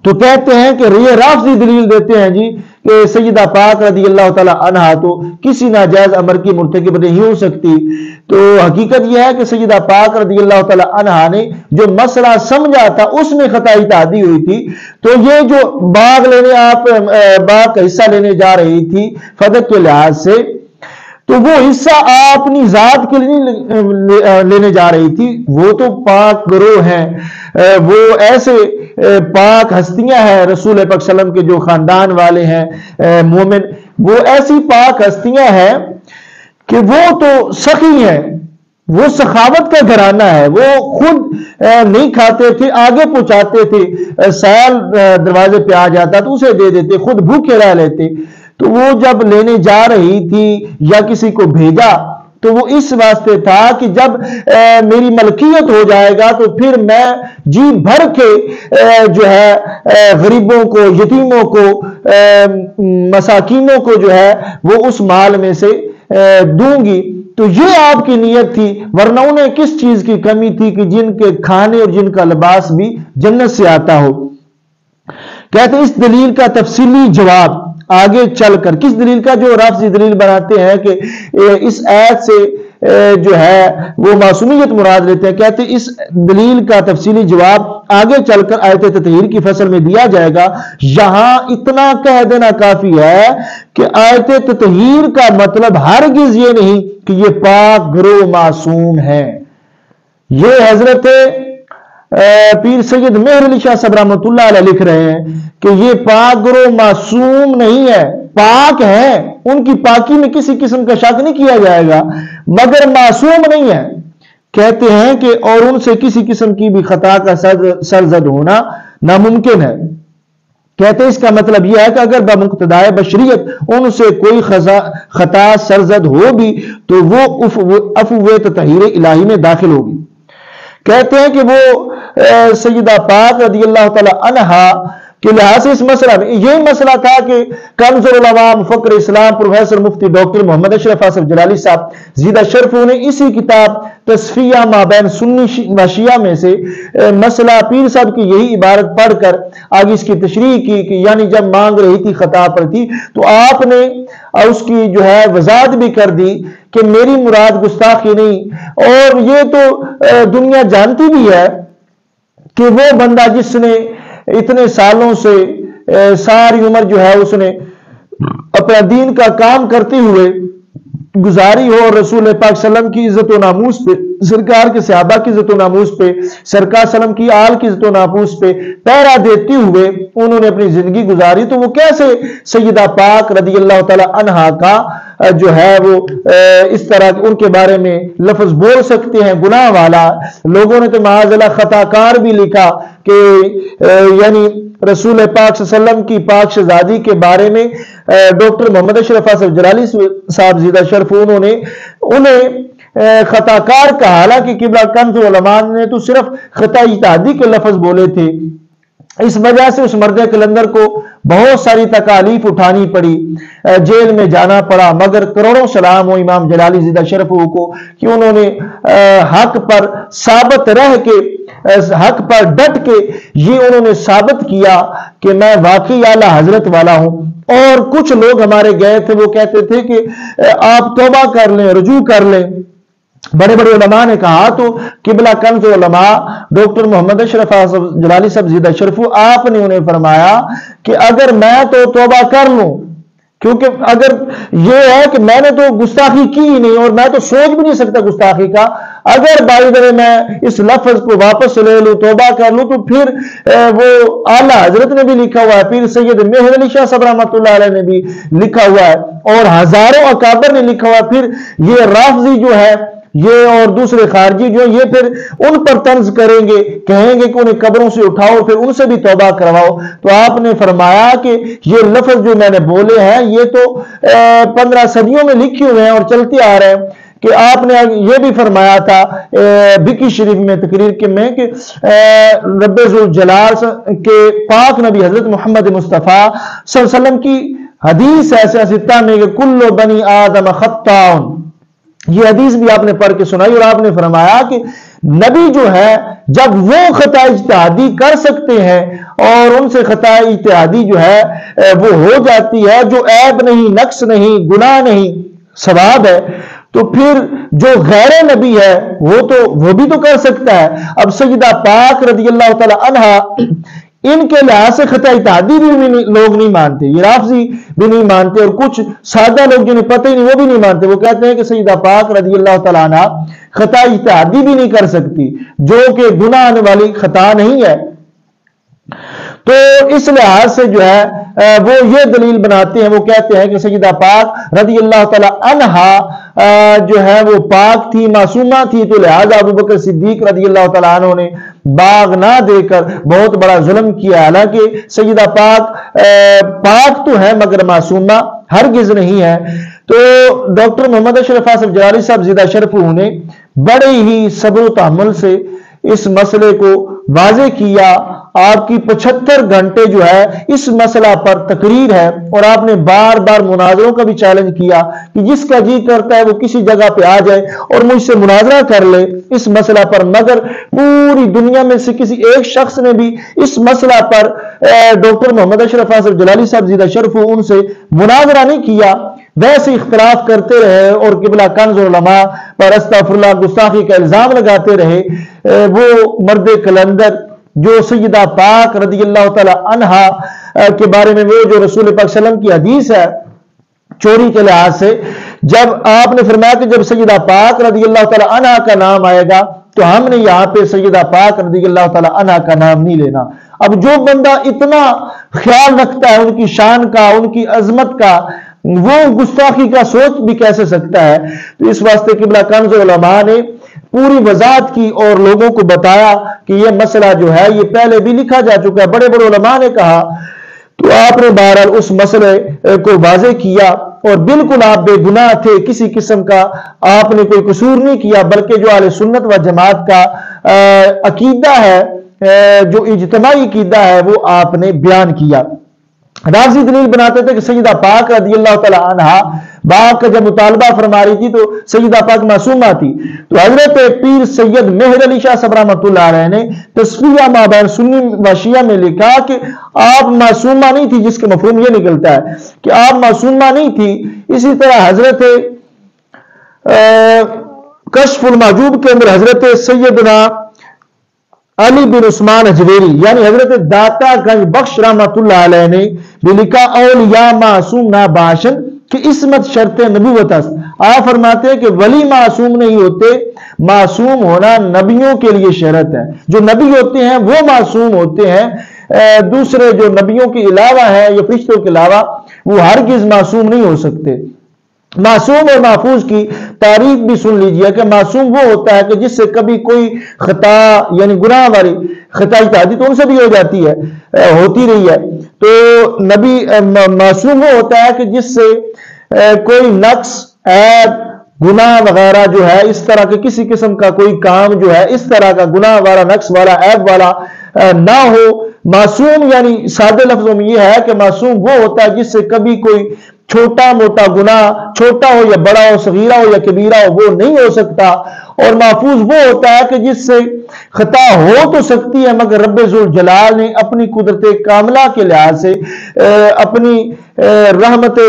تو کہتے ہیں کہ یہ رافضی دلیل دیتے ہیں جی کہ سیدہ پاک رضی اللہ تعالی عنہا تو کسی ناجائز امر کی مرتکب نہیں ہو سکتی۔ تو حقیقت یہ ہے کہ سیدہ پاک رضی اللہ تعالی عنہا نے جو مسئلہ سمجھا تھا اس میں خطا اجتہادی ہوئی تھی۔ تو یہ جو باغ کا حصہ لینے جا رہی تھی فدق کے لحاظ سے، تو وہ حصہ اپنی ذات کے لیے لینے جا رہی تھی۔ وہ تو پاک گروہ ہیں، وہ ایسے پاک ہستیاں ہیں رسول پاک صلی اللہ علیہ وسلم کے جو خاندان والے ہیں مومن، وہ ایسی پاک ہستیاں ہیں کہ وہ تو سخی ہیں، وہ سخاوت کا گھرانہ ہے، وہ خود نہیں کھاتے تھے، آگے پہنچاتے تھے، سیال دروازے پہ آ جاتا تو اسے دے دیتے، خود بھوکے رہ لیتے۔ تو وہ جب لینے جا رہی تھی یا کسی کو بھیجا تو وہ اس واسطے تھا کہ جب میری ملکیت ہو جائے گا تو پھر میں جی بھر کے جو ہے غریبوں کو، یتیموں کو، مساکینوں کو جو ہے وہ اس مال میں سے دوں گی۔ تو یہ آپ کی نیت تھی، ورنہ انہیں کس چیز کی کمی تھی کہ جن کے کھانے اور جن کا لباس بھی جنت سے آتا ہو۔ کہتے ہیں اس دلیل کا تفصیلی جواب آگے چل کر، کس دلیل کا؟ جو لفظی دلیل بناتے ہیں کہ اس آیت سے جو ہے وہ معصومیت مراد لیتے ہیں، کہتے ہیں اس دلیل کا تفصیلی جواب آگے چل کر آیت تطہیر کی فصل میں دیا جائے گا۔ یہاں اتنا کہہ دینا کافی ہے کہ آیت تطہیر کا مطلب ہرگز یہ نہیں کہ یہ پاک گروہ معصوم ہے۔ یہ حضرت پیر سید مہر علی شاہ صاحب رحمۃ اللہ علیہ لکھ رہے ہیں کہ یہ پاک گروہ معصوم نہیں ہے، پاک ہے، ان کی پاکی میں کسی قسم کا شک نہیں کیا جائے گا، مگر معصوم نہیں ہے۔ کہتے ہیں کہ اور ان سے کسی قسم کی بھی خطا کا سرزد ہونا ناممکن ہے۔ کہتے ہیں اس کا مطلب یہ ہے کہ اگر بمقتضائے بشریت ان سے کوئی خطا سرزد ہو بھی تو وہ عفو تطہیر الہی میں داخل ہوگی۔ کہتے ہیں کہ وہ سیدہ پاک رضی اللہ تعالی عنہا کے لحاظ سے اس مسئلہ میں یہی مسئلہ تھا کہ کنز العلماء مفکر اسلام پروفیسر مفتی ڈاکٹر محمد اشرف آصف جلالی صاحب زیدہ شرف نے اسی کتاب تصفیہ مابین سنی و شیعہ میں سے مسئلہ پیر صاحب کی یہی عبارت پڑھ کر آگے اس کی تشریح کی کہ یعنی جب مانگ رہی تھی خطا پر تھی تو آپ نے اس کی جو ہے وضاحت بھی کر دی کہ میری مراد گستاخی نہیں، اور یہ تو دنیا جانتی بھی ہے کہ وہ بندہ جس نے اتنے سالوں سے ساری عمر جو ہے اس نے اپنا دین کا کام کرتے ہوئے گزاری ہو، اور رسول پاک صلی اللہ علیہ وسلم کی عزت و ناموس پہ، سرکار کے صحابہ کی عزت و ناموس پہ، سرکار صلی اللہ علیہ وسلم کی آل کی عزت و ناموس پہ پہرا دیتے ہوئے انہوں نے اپنی زندگی گزاری، تو وہ کیسے سیدہ پاک رضی اللہ تعالی عنہا کا جو ہے وہ اس طرح ان کے بارے میں لفظ بول سکتے ہیں گناہ والا؟ لوگوں نے تو معاذ اللہ خطا کار بھی لکھا کہ یعنی رسول پاک صلی اللہ علیہ وسلم کی پاک شہزادی کے بارے میں ڈاکٹر محمد اشرف آصف جلالی صاحب زیدہ شرف انہیں خطا کار کہا، حالانکہ قبلہ کنز علماء نے تو صرف خطا اجتہادی کے لفظ بولے تھے۔ اس وجہ سے اس مرد کلندر کو بہت ساری تکالیف اٹھانی پڑی، جیل میں جانا پڑا، مگر کروڑوں سلام ہو امام جلالی زیدہ شرف کو کہ انہوں نے حق پر ثابت رہ کے، حق پر ڈٹ کے یہ انہوں نے ثابت کیا کہ میں واقعی اعلیٰ حضرت والا ہوں۔ اور کچھ لوگ ہمارے گئے تھے، وہ کہتے تھے کہ آپ توبہ کر لیں، رجوع کر لیں۔ بڑے بڑے علماء نے کہا تو قبلہ کنز علماء ڈاکٹر محمد اشرف آصف جلالی صاحب زیدہ شرف آپ نے انہیں فرمایا کہ اگر میں تو توبہ کر لوں، کیونکہ اگر یہ ہے کہ میں نے تو گستاخی کی ہی نہیں اور میں تو سوچ بھی نہیں سکتا گستاخی کا، اگر بائی درے میں اس لفظ کو واپس لے لوں، توبہ کر لوں، تو پھر وہ اعلیٰ حضرت نے بھی لکھا ہوا ہے، پیر سید مہر علی شاہ صاحب رحمۃ اللہ علیہ نے بھی لکھا ہوا ہے، اور ہزاروں اکابر نے لکھا ہوا ہے، پھر یہ رافضی جو ہے یہ اور دوسرے خارجی جو یہ پھر ان پر طنز کریں گے، کہیں گے کہ انہیں قبروں سے اٹھاؤ، پھر ان سے بھی توبہ کرواؤ۔ تو آپ نے فرمایا کہ یہ لفظ جو میں نے بولے ہیں یہ تو 15 صدیوں میں لکھے ہوئے ہیں اور چلتے آ رہے ہیں، کہ آپ نے یہ بھی فرمایا تھا بکی شریف میں تقریر کے میں کہ رب ذوالجلال کے پاک نبی حضرت محمد مصطفیٰ صلی اللہ علیہ وسلم کی حدیث ایسے ستہ میں کہ کل بنی آدم خطاؤن، یہ حدیث بھی آپ نے پڑھ کے سنائی، اور آپ نے فرمایا کہ نبی جو ہے جب وہ خطا اجتہادی کر سکتے ہیں اور ان سے خطا اجتہادی جو ہے وہ ہو جاتی ہے جو عیب نہیں، نقص نہیں، گناہ نہیں، ثواب ہے، تو پھر جو غیر نبی ہے وہ بھی تو کر سکتا ہے۔ اب سیدہ پاک رضی اللہ تعالی عنہا ان کے لحاظ سے خطا اجتہادی بھی لوگ نہیں مانتے، یہ رافضی بھی نہیں مانتے، اور کچھ سادہ لوگ جنہیں پتہ ہی نہیں وہ بھی نہیں مانتے، وہ کہتے ہیں کہ سیدہ پاک رضی اللہ تعالیٰ عنہ خطا اجتہادی بھی نہیں کر سکتی، جو کہ گناہ آنے والی خطا نہیں ہے۔ تو اس لحاظ سے جو ہے وہ یہ دلیل بناتے ہیں، وہ کہتے ہیں کہ سیدہ پاک رضی اللہ تعالی عنہا جو ہے وہ پاک تھی، معصومہ تھی، تو لہذا ابوبکر صدیق رضی اللہ تعالی عنہ نے باغ نہ دے کر بہت بڑا ظلم کیا، حالانکہ سیدہ پاک پاک تو ہے مگر معصومہ ہرگز نہیں ہے۔ تو ڈاکٹر محمد اشرف آصف جلالی صاحب زیدہ شرفہ نے بڑے ہی صبر و تحمل سے اس مسئلے کو واضح کیا۔ آپ کی 75 گھنٹے جو ہے اس مسئلہ پر تقریر ہے، اور آپ نے بار بار مناظروں کا بھی چیلنج کیا کہ جس کا جی کرتا ہے وہ کسی جگہ پہ آ جائے اور مجھ سے مناظرہ کر لے اس مسئلہ پر، مگر پوری دنیا میں سے کسی ایک شخص نے بھی اس مسئلہ پر ڈاکٹر محمد اشرف آصف جلالی صاحب زیدہ شرفہ ان سے مناظرہ نہیں کیا، ویسے اختلاف کرتے رہے اور قبلہ کنز علماء پر استغفر اللہ گستاخی کا الزام لگاتے رہے۔ وہ مرد کلندر جو سیدہ پاک رضی اللہ تعالی عنہا کے بارے میں وہ جو رسول پاک صلی اللہ علیہ وسلم کی حدیث ہے چوری کے لحاظ سے، جب آپ نے فرمایا کہ جب سیدہ پاک رضی اللہ تعالی عنہا کا نام آئے گا تو ہم نے یہاں پہ سیدہ پاک رضی اللہ تعالی عنہا کا نام نہیں لینا۔ اب جو بندہ اتنا خیال رکھتا ہے ان کی شان کا، ان کی عظمت کا، وہ گستاخی کا سوچ بھی کیسے سکتا ہے؟ تو اس واسطے قبلہ کنز علماء نے پوری وضاحت کی اور لوگوں کو بتایا کہ یہ مسئلہ جو ہے یہ پہلے بھی لکھا جا چکا ہے، بڑے بڑے علماء نے کہا۔ تو آپ نے بہرحال اس مسئلے کو واضح کیا، اور بالکل آپ بے گناہ تھے، کسی قسم کا آپ نے کوئی قصور نہیں کیا، بلکہ جو اہل سنت و جماعت کا عقیدہ ہے، جو اجتماعی عقیدہ ہے، وہ آپ نے بیان کیا۔ رازی دلیل بناتے تھے کہ سیدہ پاک رضی اللہ تعالی عنہا باپ کا جب مطالبہ فرما رہی تھی تو سیدہ پاک معصومہ تھی، تو حضرت پیر سید مہر علی شاہ صاحب رحمۃ اللہ علیہ نے تصفیہ مابین سنی و شیعہ میں لکھا کہ آپ معصومہ نہیں تھی، جس کے مفہوم یہ نکلتا ہے کہ آپ معصومہ نہیں تھی۔ اسی طرح حضرت کشف المحجوب کے اندر حضرت سیدنا علی بن عثمان اجویری یعنی حضرت داتا گنج بخش رحمت اللہ علیہ نے بھی لکھا اولیاء معصوم نہ باشن کہ عصمت شرط نبوت است۔ آپ فرماتے ہیں کہ ولی معصوم نہیں ہوتے، معصوم ہونا نبیوں کے لیے شرط ہے، جو نبی ہوتے ہیں وہ معصوم ہوتے ہیں، دوسرے جو نبیوں کے علاوہ ہیں یا فرشتوں کے علاوہ وہ ہرگز معصوم نہیں ہو سکتے۔ معصوم اور محفوظ کی تعریف بھی سن لیجئے کہ معصوم وہ ہوتا ہے کہ جس سے کبھی کوئی خطا یعنی گناہ والی خطائی تعدی تو ان سے بھی ہو جاتی ہے، ہوتی رہی ہے، تو نبی معصوم وہ ہوتا ہے کہ جس سے کوئی نقص، عیب، گناہ وغیرہ جو ہے اس طرح کے کسی قسم کا کوئی کام جو ہے اس طرح کا گناہ والا، نقص والا، عیب والا نہ ہو۔ معصوم یعنی سادے لفظوں میں یہ ہے کہ معصوم وہ ہوتا ہے جس سے کبھی کوئی چھوٹا موٹا گناہ، چھوٹا ہو یا بڑا ہو، صغیرہ ہو یا کبیرہ ہو، وہ نہیں ہو سکتا۔ اور محفوظ وہ ہوتا ہے کہ جس سے خطا ہو تو سکتی ہے مگر رب ذوالجلال نے اپنی قدرت کاملہ کے لحاظ سے، اپنی رحمت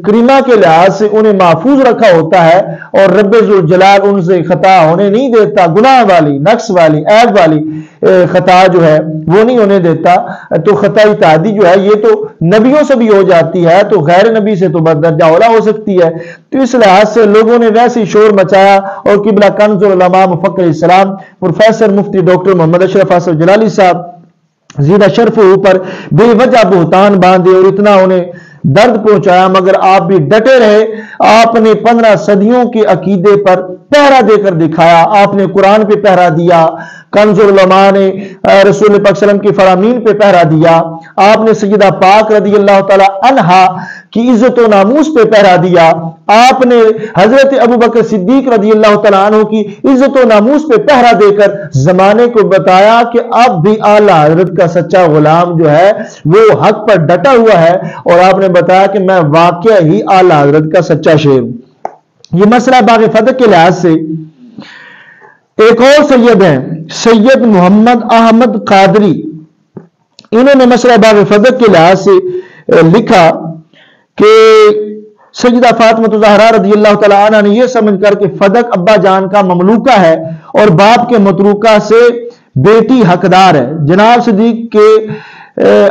کریمہ کے لحاظ سے انہیں محفوظ رکھا ہوتا ہے، اور رب ذوالجلال ان سے خطا ہونے نہیں دیتا، گناہ والی، نقص والی، عیب والی خطا جو ہے وہ نہیں ہونے دیتا۔ تو خطائی تعدی جو ہے یہ تو نبیوں سے بھی ہو جاتی ہے، تو غیر نبی سے تو بدرجہ اولا ہو سکتی ہے۔ تو اس لحاظ سے لوگوں نے ویسے شور مچایا، اور قبلہ کنز العلماء مفکر اسلام پروفیسر مفتی ڈاکٹر محمد اشرف آصف جلالی صاحب زیدہ شرفہ پر بے وجہ بہتان باندھے اور اتنا انہیں درد پہنچایا، مگر آپ بھی ڈٹے رہے۔ آپ نے 15 صدیوں کے عقیدے پر پہرا دے کر دکھایا، آپ نے قرآن پہ پہرا دیا، کنز العلماء نے رسول پاک صلی اللہ علیہ وسلم کی فرامین پہ پہرا دیا، آپ نے سیدہ پاک رضی اللہ تعالی عنہا کی عزت و ناموس پہ پہرا دیا، آپ نے حضرت ابوبکر صدیق رضی اللہ تعالی عنہ کی عزت و ناموس پہ پہرا دے کر زمانے کو بتایا کہ اب بھی اعلیٰ حضرت کا سچا غلام جو ہے وہ حق پر ڈٹا ہوا ہے، اور آپ نے بتایا کہ میں واقعہ ہی اعلیٰ حضرت کا سچا شیر ہوں۔ یہ مسئلہ باغ فتح کے لحاظ سے ایک اور سید ہیں، سید محمد احمد قادری، انہوں نے مسئلہ باغ فتح کے لحاظ سے لکھا کہ سیدہ فاطمہ زہرا رضی اللہ تعالیٰ عنہ نے یہ سمجھ کر کہ فدق ابا جان کا مملوکہ ہے اور باپ کے متروکہ سے بیٹی حقدار ہے، جناب صدیق کے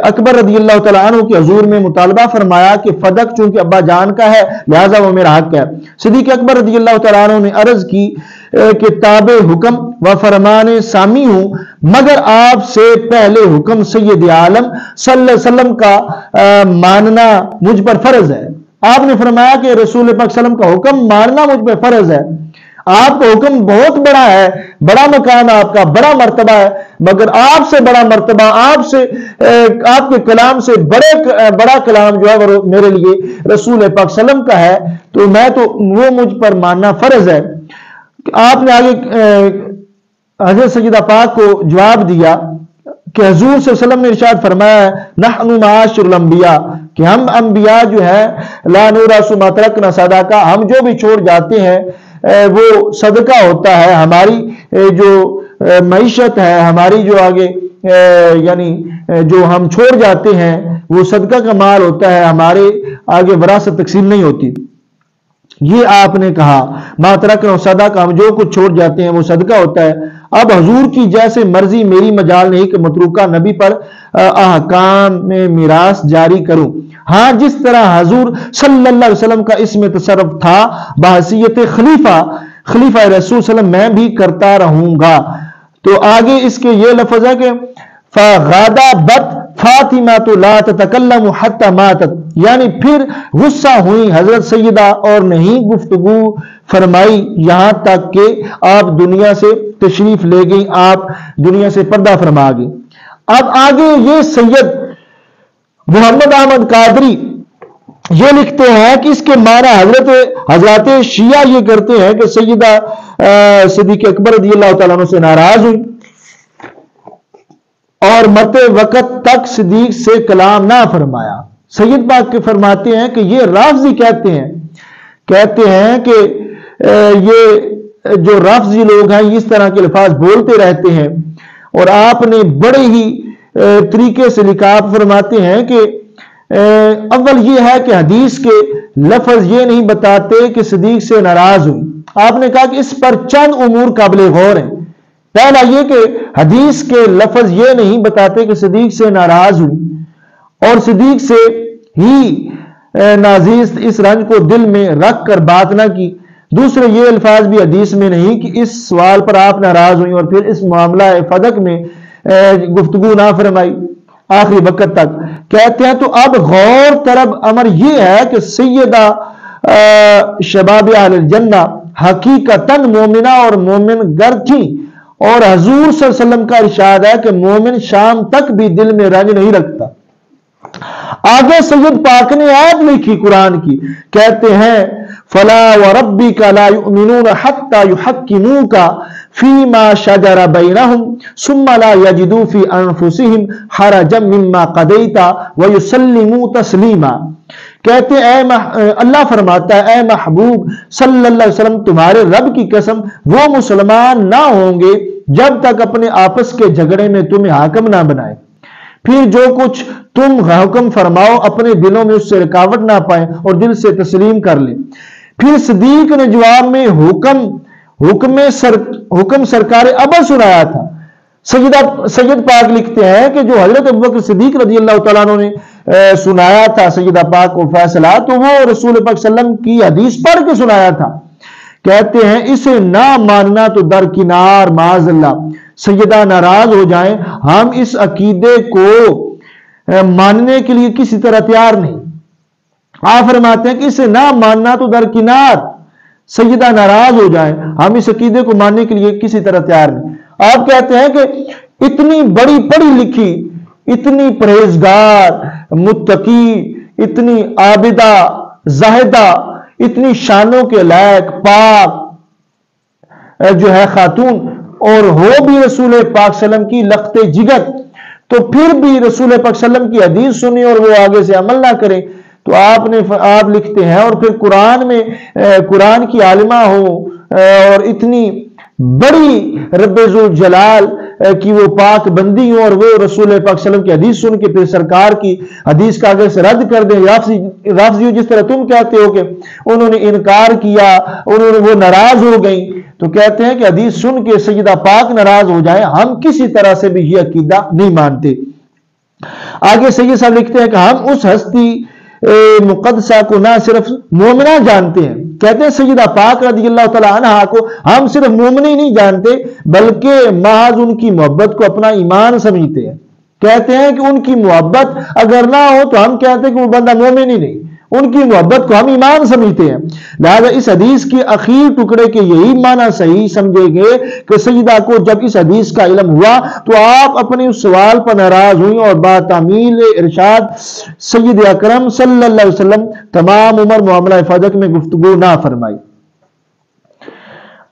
اکبر رضی اللہ تعالیٰ عنہ کے حضور میں مطالبہ فرمایا کہ فدق چونکہ ابا جان کا ہے لہذا وہ میرا حق ہے۔ صدیق اکبر رضی اللہ تعالیٰ عنہ نے عرض کی کہ تابع حکم و فرمان سامی ہوں، مگر آپ سے پہلے حکم سید عالم صلی اللہ علیہ وسلم کا ماننا مجھ پر فرض ہے۔ آپ نے فرمایا کہ رسول پاک صلی اللہ علیہ وسلم کا حکم ماننا مجھ پر فرض ہے۔ آپ کا حکم بہت بڑا ہے، بڑا مقام آپ کا، بڑا مرتبہ ہے، مگر آپ سے بڑا مرتبہ، آپ کے کلام سے بڑا کلام جو ہے وہ میرے لیے رسول پاک صلی اللہ علیہ وسلم کا ہے، تو وہ مجھ پر ماننا فرض ہے۔ آپ نے آگے حضرت سیدہ پاک کو جواب دیا کہ حضور صلی اللہ علیہ وسلم نے ارشاد فرمایا ہے نحن معاشر الانبیاء، کہ ہم انبیاء جو ہے لا نورث ما ترکنا صدقہ، ہم جو بھی چھوڑ جاتے ہیں وہ صدقہ ہوتا ہے، ہماری جو معیشت ہے، ہماری جو آگے یعنی جو ہم چھوڑ جاتے ہیں وہ صدقہ کا مال ہوتا ہے، ہمارے آگے وراثت تقسیم نہیں ہوتی۔ یہ آپ نے کہا ما ترکنا صدقہ، ہم جو کچھ چھوڑ جاتے ہیں وہ صدقہ ہوتا ہے۔ اب حضور کی جیسے مرضی میری مجال نہیں کہ متروکہ نبی پر احکام میں میراث جاری کروں، ہاں جس طرح حضور صلی اللہ علیہ وسلم کا اس میں تصرف تھا بحیثیت خلیفہ رسول صلی اللہ علیہ وسلم میں بھی کرتا رہوں گا۔ تو آگے اس کے یہ لفظ ہے کہ فغضبت فاطمہ لا تتکلم حتی ماتت، یعنی پھر غصہ ہوئی حضرت سیدہ اور نہیں گفتگو فرمائی یہاں تک کہ آپ دنیا سے تشریف لے گئی، آپ دنیا سے پردہ فرما گئی۔ اب آگے یہ سید محمد احمد قادری یہ لکھتے ہیں کہ اس کے معنی حضرات شیعہ یہ کرتے ہیں کہ سیدہ صدیق اکبر رضی اللہ تعالیٰ عنہ سے ناراض ہوئی اور مرتے وقت تک صدیق سے کلام نہ فرمایا۔ سید پاک کے فرماتے ہیں کہ یہ رافضی کہتے ہیں کہ یہ جو رافضی لوگ ہیں اس طرح کے الفاظ بولتے رہتے ہیں، اور آپ نے بڑے ہی طریقے سے لکھا، آپ فرماتے ہیں کہ اول یہ ہے کہ حدیث کے لفظ یہ نہیں بتاتے کہ صدیق سے ناراض ہوئی۔ آپ نے کہا کہ اس پر چند امور قابل غور ہیں۔ پہلا یہ کہ حدیث کے لفظ یہ نہیں بتاتے کہ صدیق سے ناراض ہوئی اور صدیق سے ہی نازیز اس رنج کو دل میں رکھ کر بات نہ کی۔ دوسرے یہ الفاظ بھی حدیث میں نہیں کہ اس سوال پر آپ ناراض ہوئی اور پھر اس معاملہ فدق میں گفتگو نہ فرمائی آخری وقت تک۔ کہتے ہیں تو اب غور طلب امر یہ ہے کہ سیدہ شباب اہل الجنہ حقیقتاً مومنہ اور مومن گر تھیں، اور حضور صلی اللہ علیہ وسلم کا ارشاد ہے کہ مومن شام تک بھی دل میں رنج نہیں رکھتا۔ آگے سید پاک نے آیت لکھی قرآن کی، کہتے ہیں فلا وربک لا یؤمنون حتی یحکموک فیما شجر بینہم ثم لا یجدوا فی انفسہم حرجا مما قضیت ویسلموا تسلیما۔ کہتے ہیں اللہ فرماتا ہے اے محبوب صلی اللہ علیہ وسلم تمہارے رب کی قسم وہ مسلمان نہ ہوں گے جب تک اپنے آپس کے جھگڑے میں تمہیں حاکم نہ بنائے، پھر جو کچھ تم حکم فرماؤ اپنے دلوں میں اس سے رکاوٹ نہ پائیں اور دل سے تسلیم کر لیں۔ پھر صدیق نے جواب میں حکم سرکار اول سنایا تھا۔ سید پاک لکھتے ہیں کہ جو حضرت ابوبکر صدیق رضی اللہ تعالیٰ عنہ نے سنایا تھا سیدہ پاک کو فیصلہ، تو وہ رسول پاک صلی اللہ علیہ وسلم کی حدیث پڑھ کے سنایا تھا۔ کہتے ہیں اسے نہ ماننا تو درکنار، معاذ اللہ سیدہ ناراض ہو جائیں، ہم اس عقیدے کو ماننے کے لیے کسی طرح تیار نہیں۔ آپ فرماتے ہیں کہ اسے نہ ماننا تو درکنار، سیدہ ناراض ہو جائیں، ہم اس عقیدے کو ماننے کے لیے کسی طرح تیار نہیں۔ آپ کہتے ہیں کہ اتنی بڑی پڑھی لکھی، اتنی پرہیزگار، متقی، اتنی عابدہ، زاہدہ، اتنی شانوں کے لائق پاک جو ہے خاتون، اور ہو بھی رسول پاک صلی اللہ علیہ وسلم کی لخت جگر، تو پھر بھی رسول پاک صلی اللہ علیہ وسلم کی حدیث سنی اور وہ آگے سے عمل نہ کرے، تو آپ لکھتے ہیں اور پھر قرآن کی عالمہ ہو اور اتنی بڑی رب ذوالجلال کی وہ پاک بندی ہوں اور وہ رسول پاک صلی اللہ علیہ وسلم کی حدیث سن کے پھر سرکار کی حدیث کا آگے سے رد کر دیں۔ رافضی جس طرح تم کہتے ہو کہ انہوں نے انکار کیا، وہ ناراض ہو گئیں، تو کہتے ہیں کہ حدیث سن کے سیدہ پاک ناراض ہو جائیں، ہم کسی طرح سے بھی یہ عقیدہ نہیں مانتے۔ آگے سید صاحب لکھتے ہیں کہ ہم اس ہستی مقدسہ کو نہ صرف مومنہ جانتے ہیں، کہتے ہیں سیدہ پاک رضی اللہ تعالی عنہا کو ہم صرف مومن ہی نہیں جانتے بلکہ محض ان کی محبت کو اپنا ایمان سمجھتے ہیں۔ کہتے ہیں کہ ان کی محبت اگر نہ ہو تو ہم کہتے ہیں کہ وہ بندہ مومن ہی نہیں، ان کی محبت کو ہم ایمان سمجھتے ہیں. لہذا اس حدیث کے اخیر ٹکڑے کے یہی معنی صحیح سمجھیں گے کہ سیدہ کو جب اس حدیث کا علم ہوا تو آپ اپنے اس سوال پر ناراض ہوئی اور بتعمیل ارشاد سید اکرم صلی اللہ علیہ وسلم تمام عمر معاملہ فدق میں گفتگو نہ فرمائی.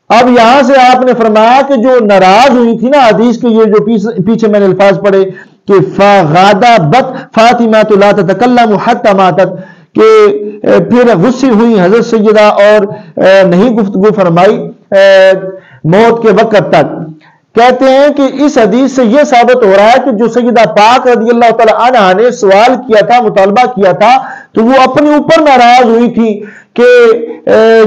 اب یہاں سے آپ نے فرمایا کہ جو ناراض ہوئی تھی نا حدیث کے یہ جو پیچھے میں نے الفاظ پڑھے کہ فغاضبت فاطمہ لا تتکلم حتی ماتت، کہ پھر غصے ہوئی حضرت سیدہ اور نہیں گفتگو فرمائی موت کے وقت تک. کہتے ہیں کہ اس حدیث سے یہ ثابت ہو رہا ہے کہ جو سیدہ پاک رضی اللہ تعالی عنہا نے سوال کیا تھا، مطالبہ کیا تھا، تو وہ اپنے اوپر ناراض ہوئی تھی کہ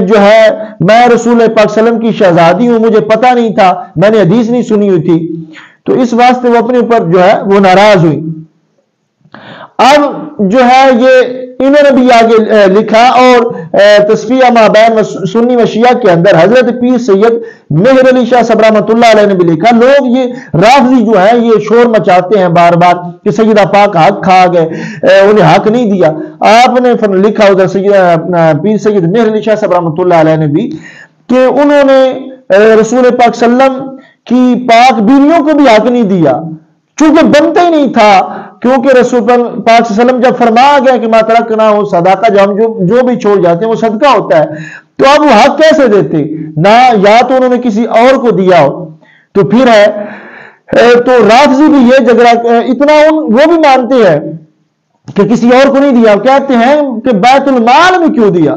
جو ہے میں رسول پاک صلی اللہ علیہ وسلم کی شہزادی ہوں، مجھے پتہ نہیں تھا، میں نے حدیث نہیں سنی ہوئی تھی، تو اس واسطے وہ اپنے اوپر جو ہے وہ ناراض ہوئی. اب جو ہے یہ انہوں نے بھی آگے لکھا اور تصفیہ مابین سنی و شیعہ کے اندر حضرت پیر سید مہر علی شاہ صاحب رحمۃ اللہ علیہ نے بھی لکھا. لوگ یہ رافضی جو ہے یہ شور مچاتے ہیں بار بار کہ سیدہ پاک حق کھا گئے، انہیں حق نہیں دیا. آپ نے لکھا ادھر پیر سید مہر علی شاہ صاحب رحمۃ اللہ علیہ نے بھی کہ انہوں نے رسول پاک صلی اللہ علیہ وسلم کی پاک بیویوں کو بھی حق نہیں دیا، چونکہ بنتا ہی نہیں تھا، کیونکہ رسول پاک صلی اللہ علیہ وسلم جب فرمایا گیا کہ ما ترکنا ہو صدقہ، جو بھی چھوڑ جاتے ہیں وہ صدقہ ہوتا ہے، تو اب وہ حق کیسے دیتے نہ، یا تو انہوں نے کسی اور کو دیا ہو. تو پھر ہے تو رافضی بھی یہ جھگڑا اتنا وہ بھی مانتے ہیں کہ کسی اور کو نہیں دیا، کہتے ہیں کہ بیت المال میں کیوں دیا،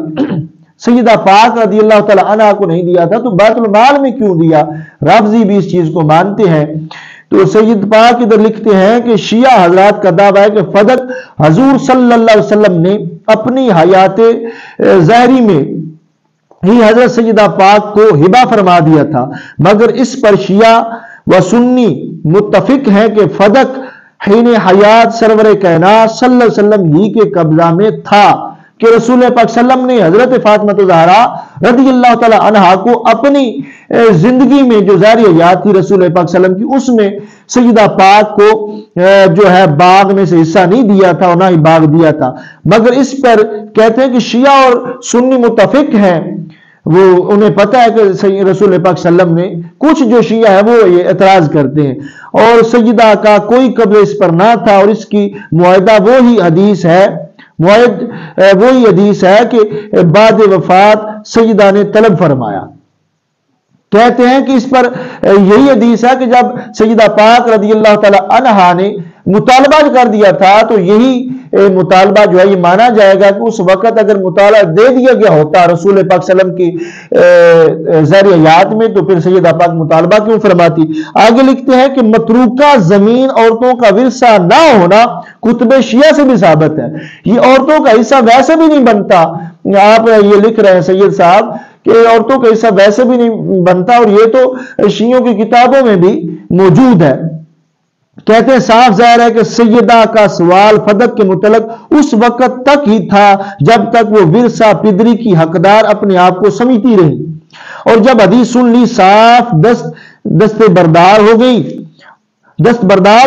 سیدہ پاک رضی اللہ تعالی عنہا کو نہیں دیا تھا تو بیت المال میں کیوں دیا. رافضی بھی اس چیز کو مانتے ہیں. تو سید پاک ادھر لکھتے ہیں کہ شیعہ حضرات کا دعویٰ ہے کہ فدق حضور صلی اللہ علیہ وسلم نے اپنی حیات ظاہری میں ہی حضرت سیدہ پاک کو ہبہ فرما دیا تھا، مگر اس پر شیعہ و سنی متفق ہیں کہ فدق حین حیات سرور کائنات صلی اللہ علیہ وسلم ہی کے قبضہ میں تھا، کہ رسول پاک صلی اللہ علیہ وسلم نے حضرت فاطمہ زہرا رضی اللہ تعالی عنہا کو اپنی زندگی میں جو ظاہری حیات تھی رسول پاک صلی اللہ علیہ وسلم کی، اس میں سیدہ پاک کو جو ہے باغ میں سے حصہ نہیں دیا تھا اور نہ ہی باغ دیا تھا. مگر اس پر کہتے ہیں کہ شیعہ اور سنی متفق ہیں، وہ انہیں پتہ ہے کہ رسول پاک صلی اللہ علیہ وسلم نے، کچھ جو شیعہ ہے وہ یہ اعتراض کرتے ہیں اور سیدہ کا کوئی قبضہ اس پر نہ تھا، اور اس کی معاہدہ وہی حدیث ہے، وہی حدیث ہے کہ بعد وفات سیدہ نے طلب فرمایا. کہتے ہیں کہ اس پر یہی حدیث ہے کہ جب سیدہ پاک رضی اللہ تعالی عنہا نے مطالبہ کر دیا تھا تو یہی مطالبہ جو ہے یہ مانا جائے گا کہ اس وقت اگر مطالبہ دے دیا گیا ہوتا رسول پاک صلی اللہ علیہ وسلم کی ظاہری حیات میں تو پھر سیدہ پاک مطالبہ کیوں فرماتی. آگے لکھتے ہیں کہ متروکہ زمین عورتوں کا ورثہ نہ ہونا کتب شیعہ سے بھی ثابت ہے، یہ عورتوں کا حصہ ویسے بھی نہیں بنتا. آپ یہ لکھ رہے ہیں سید صاحب کہ عورتوں کا حصہ ویسے بھی نہیں بنتا، اور یہ تو شیعوں کی کتابوں میں بھی موجود ہے. کہتے ہیں صاف ظاہر ہے کہ سیدہ کا سوال فدق کے متعلق اس وقت تک ہی تھا جب تک وہ ورثہ پدری کی حقدار اپنے آپ کو سمجھتی رہی، اور جب حدیث سن لی صاف دست بردار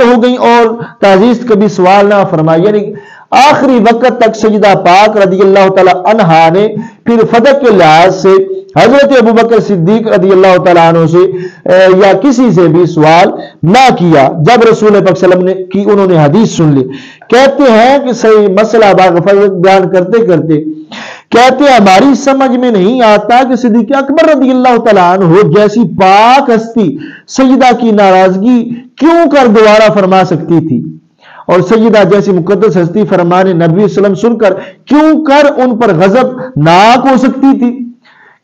ہو گئی اور تعزیز کبھی سوال نہ فرمائی. یعنی آخری وقت تک سیدہ پاک رضی اللہ تعالی عنہا نے پھر فدق کے لحاظ سے حضرت ابوبکر صدیق رضی اللہ تعالیٰ عنہ سے یا کسی سے بھی سوال نہ کیا جب رسول پاک صلی اللہ علیہ وسلم کی انہوں نے حدیث سن لی. کہتے ہیں کہ صحیح مسئلہ بیان کرتے کرتے کہتے ہیں ہماری سمجھ میں نہیں آتا کہ صدیق اکبر رضی اللہ تعالیٰ عنہ جیسی پاک ہستی سیدہ کی ناراضگی کیوں کر دوبارہ فرما سکتی تھی، اور سیدہ جیسی مقدس ہستی فرمان نبی صلی اللہ علیہ وسلم سن کر کیوں کر ان پر غضب ناک ہو سکتی تھی.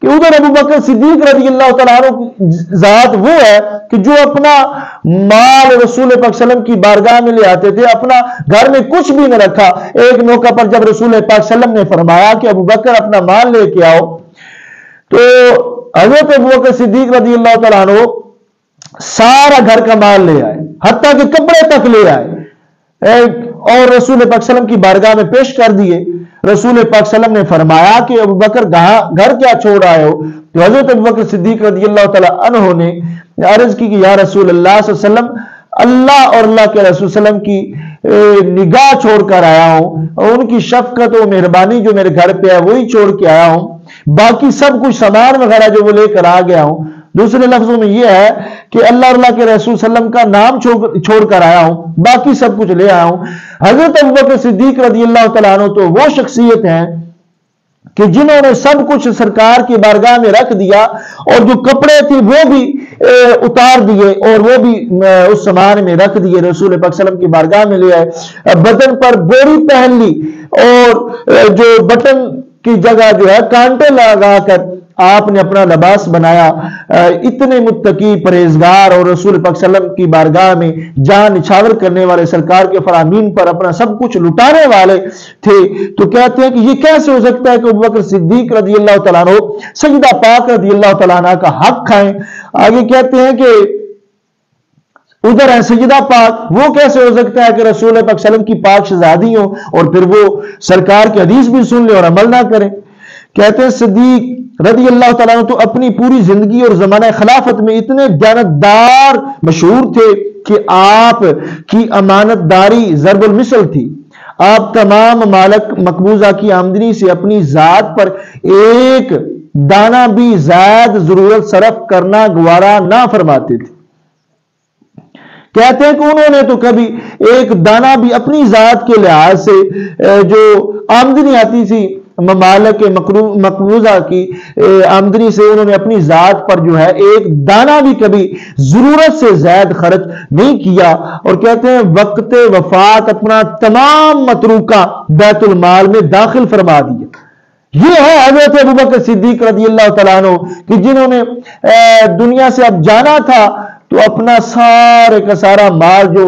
کہ ادھر ابوبکر صدیق رضی اللہ تعالیٰ عنہ کی ذات وہ ہے کہ جو اپنا مال رسول پاک صلی اللہ علیہ وسلم کی بارگاہ میں لے آتے تھے، اپنا گھر میں کچھ بھی نہ رکھا. ایک موقع پر جب رسول پاک صلی اللہ علیہ وسلم نے فرمایا کہ ابوبکر اپنا مال لے کے آؤ، تو حضرت ابوبکر صدیق رضی اللہ تعالیٰ عنہ سارا گھر کا مال لے آئے، حتیٰ کہ کپڑے تک لے آئے اور رسول پاک صلی اللہ علیہ وسلم کی بارگاہ میں پیش کر دیے. رسول پاک صلی اللہ علیہ وسلم نے فرمایا کہ ابوبکر گھر کیا چھوڑ آئے ہو؟ تو حضرت ابوبکر صدیق رضی اللہ تعالی عنہ نے عرض کی کہ یا رسول اللہ صلی اللہ علیہ وسلم، اللہ اور اللہ کے رسول صلی اللہ علیہ وسلم نگاہ چھوڑ کر آیا ہوں، اور ان کی شفقت و مہربانی جو میرے گھر پہ ہے وہی چھوڑ کے آیا ہوں، باقی سب کچھ سامان وغیرہ جو وہ لے کر آ گیا ہوں۔ دوسرے لفظوں میں یہ ہے کہ اللہ کے رسول صلی اللہ علیہ وسلم کا نام چھوڑ کر آیا ہوں، باقی سب کچھ لے آیا ہوں۔ حضرت ابوبکر صدیق رضی اللہ تعالیٰ عنہ تو وہ شخصیت ہیں کہ جنہوں نے سب کچھ سرکار کی بارگاہ میں رکھ دیا، اور جو کپڑے تھے وہ بھی اتار دیے اور وہ بھی اس سامان میں رکھ دیے، رسول پاک صلی اللہ علیہ وسلم کی بارگاہ میں لے آئے، بدن پر بوری پہن لی، اور جو بٹن کی جگہ جو ہے کانٹے لگا کر آپ نے اپنا لباس بنایا۔ اتنے متقی پرہیزگار اور رسول پاک صلی اللہ علیہ وسلم کی بارگاہ میں جان نچھاور کرنے والے، سرکار کے فرامین پر اپنا سب کچھ لٹانے والے تھے، تو کہتے ہیں کہ یہ کیسے ہو سکتا ہے کہ ابوبکر صدیق رضی اللہ تعالیٰ عنہ سیدہ پاک رضی اللہ تعالیٰ عنہ کا حق کھائیں۔ آگے کہتے ہیں کہ ادھر ہے سیدہ پاک، وہ کیسے ہو سکتا ہے کہ رسول پاک صلی اللہ علیہ وسلم کی پاک شہزادی ہو اور پھر وہ سرکار کی حدیث بھی سن لے اور عمل نہ کریں۔ کہتے ہیں صدیق رضی اللہ تعالیٰ عنہ تو اپنی پوری زندگی اور زمانہ خلافت میں اتنے دیانتدار مشہور تھے کہ آپ کی امانت داری ضرب المثل تھی۔ آپ تمام مالک مقبوضہ کی آمدنی سے اپنی ذات پر ایک دانہ بھی زائد ضرورت صرف کرنا گوارا نہ فرماتے تھے۔ کہتے ہیں کہ انہوں نے تو کبھی ایک دانہ بھی اپنی ذات کے لحاظ سے جو آمدنی آتی تھی ممالک مقبوضہ کی آمدنی سے، انہوں نے اپنی ذات پر جو ہے ایک دانہ بھی کبھی ضرورت سے زائد خرچ نہیں کیا، اور کہتے ہیں وقت وفات اپنا تمام متروکہ بیت المال میں داخل فرما دیا۔ یہ ہے حضرت ابوبکر صدیق رضی اللہ تعالیٰ عنہ کہ جنہوں نے دنیا سے اب جانا تھا تو اپنا سارے کا سارا مال جو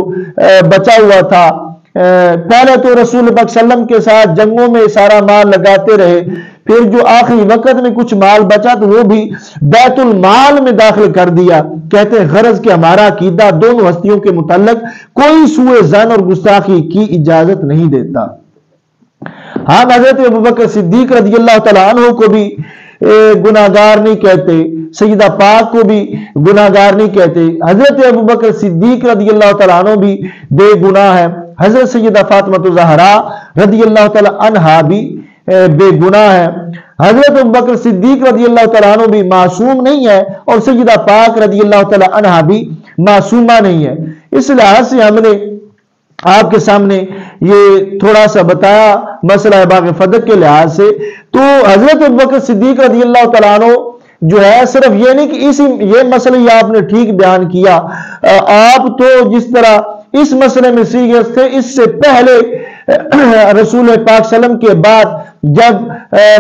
بچا ہوا تھا، پہلے تو رسول پاک صلی اللہ علیہ وسلم کے ساتھ جنگوں میں سارا مال لگاتے رہے، پھر جو آخری وقت میں کچھ مال بچا تو وہ بھی بیت المال میں داخل کر دیا۔ کہتے ہیں غرض کہ ہمارا عقیدہ دونوں ہستیوں کے متعلق کوئی سوء ظن اور گستاخی کی اجازت نہیں دیتا۔ ہم حضرت ابوبکر صدیق رضی اللہ تعالیٰ عنہ کو بھی گناہگار نہیں کہتے، سیدہ پاک کو بھی گناہگار نہیں کہتے، حضرت ابوبکر صدیق رضی اللہ تعالیٰ عنہ بھی بے گناہ ہے، حضرت سیدہ فاطمہ زہرا رضی اللہ تعالیٰ عنہا بھی بے گناہ ہے، حضرت ابوبکر صدیق رضی اللہ تعالیٰ عنہ بھی معصوم نہیں ہے، اور سیدہ پاک رضی اللہ تعالیٰ عنہا بھی معصومہ نہیں ہے۔ اس لحاظ سے ہم نے آپ کے سامنے یہ تھوڑا سا بتایا مسئلہ باغ فدق کے لحاظ سے۔ تو حضرت ابوبکر صدیق رضی اللہ تعالیٰ عنہ جو ہے صرف یہ نہیں کہ یہ مسئلہ ہی آپ نے ٹھیک بیان کیا، آپ تو جس طرح اس مسئلے میں سیریس تھے، اس سے پہلے رسول پاک صلی اللہ علیہ وسلم کے بعد جب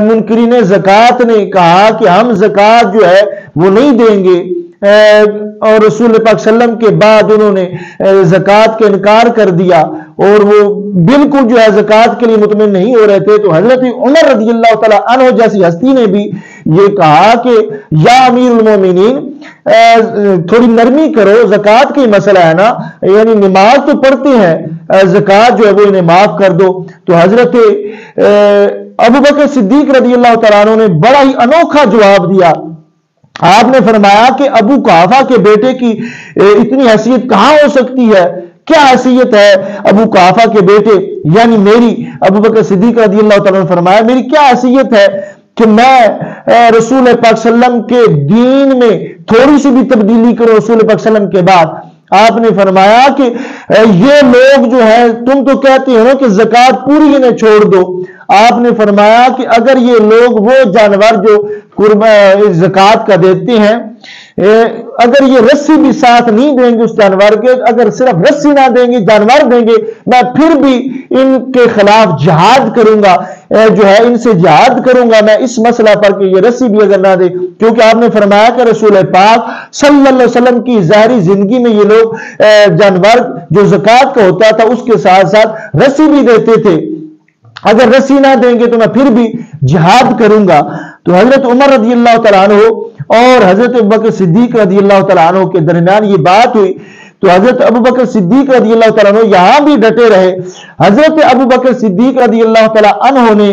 منکرین زکوٰۃ نے کہا کہ ہم زکوٰۃ جو ہے وہ نہیں دیں گے، اور رسول پاک صلی اللہ علیہ وسلم کے بعد انہوں نے زکوٰۃ کا انکار کر دیا اور وہ بالکل جو ہے زکوٰۃ کے لیے مطمئن نہیں ہو رہے تھے، تو حضرت عمر رضی اللہ تعالیٰ عنہ جیسی ہستی نے بھی یہ کہا کہ یا امیر المومنین تھوڑی نرمی کرو، زکوٰۃ کا ہی مسئلہ ہے نا، یعنی نماز تو پڑھتے ہیں، زکوٰۃ جو ہے وہ انہیں معاف کر دو۔ تو حضرت ابوبکر صدیق رضی اللہ تعالیٰ عنہ نے بڑا ہی انوکھا جواب دیا۔ آپ نے فرمایا کہ ابو قحافہ کے بیٹے کی اتنی حیثیت کہاں ہو سکتی ہے؟ کیا حیثیت ہے ابو قحافہ کے بیٹے یعنی میری؟ ابوبکر صدیق رضی اللہ تعالیٰ نے فرمایا میری کیا حیثیت ہے کہ میں رسول پاک صلی اللہ علیہ وسلم کے دین میں تھوڑی سی بھی تبدیلی کروں رسول پاک صلی اللہ علیہ وسلم کے بعد؟ آپ نے فرمایا کہ یہ لوگ جو ہیں تم تو کہتے ہو کہ زکوٰۃ پوری انہیں چھوڑ دو۔ آپ نے فرمایا کہ اگر یہ لوگ وہ جانور جو زکوٰۃ کا دیتے ہیں، اگر یہ رسی بھی ساتھ نہیں دیں گے اس جانور کے، اگر صرف رسی نہ دیں گے جانور دیں گے، میں پھر بھی ان کے خلاف جہاد کروں گا، جو ہے ان سے جہاد کروں گا میں اس مسئلہ پر کہ یہ رسی بھی اگر نہ دے، کیونکہ آپ نے فرمایا کہ رسول پاک صلی اللہ علیہ وسلم کی ظاہری زندگی میں یہ لوگ جانور جو زکوٰۃ کا ہوتا تھا اس کے ساتھ ساتھ رسی بھی دیتے تھے، اگر رسی نہ دیں گے تو میں پھر بھی جہاد کروں گا۔ تو حضرت عمر رضی اللہ تعالیٰ عنہ اور حضرت ابوبکر صدیق رضی اللہ تعالیٰ عنہ کے درمیان یہ بات ہوئی، تو حضرت ابوبکر صدیق رضی اللہ تعالیٰ عنہ یہاں بھی ڈٹے رہے۔ حضرت ابوبکر صدیق رضی اللہ تعالیٰ عنہ نے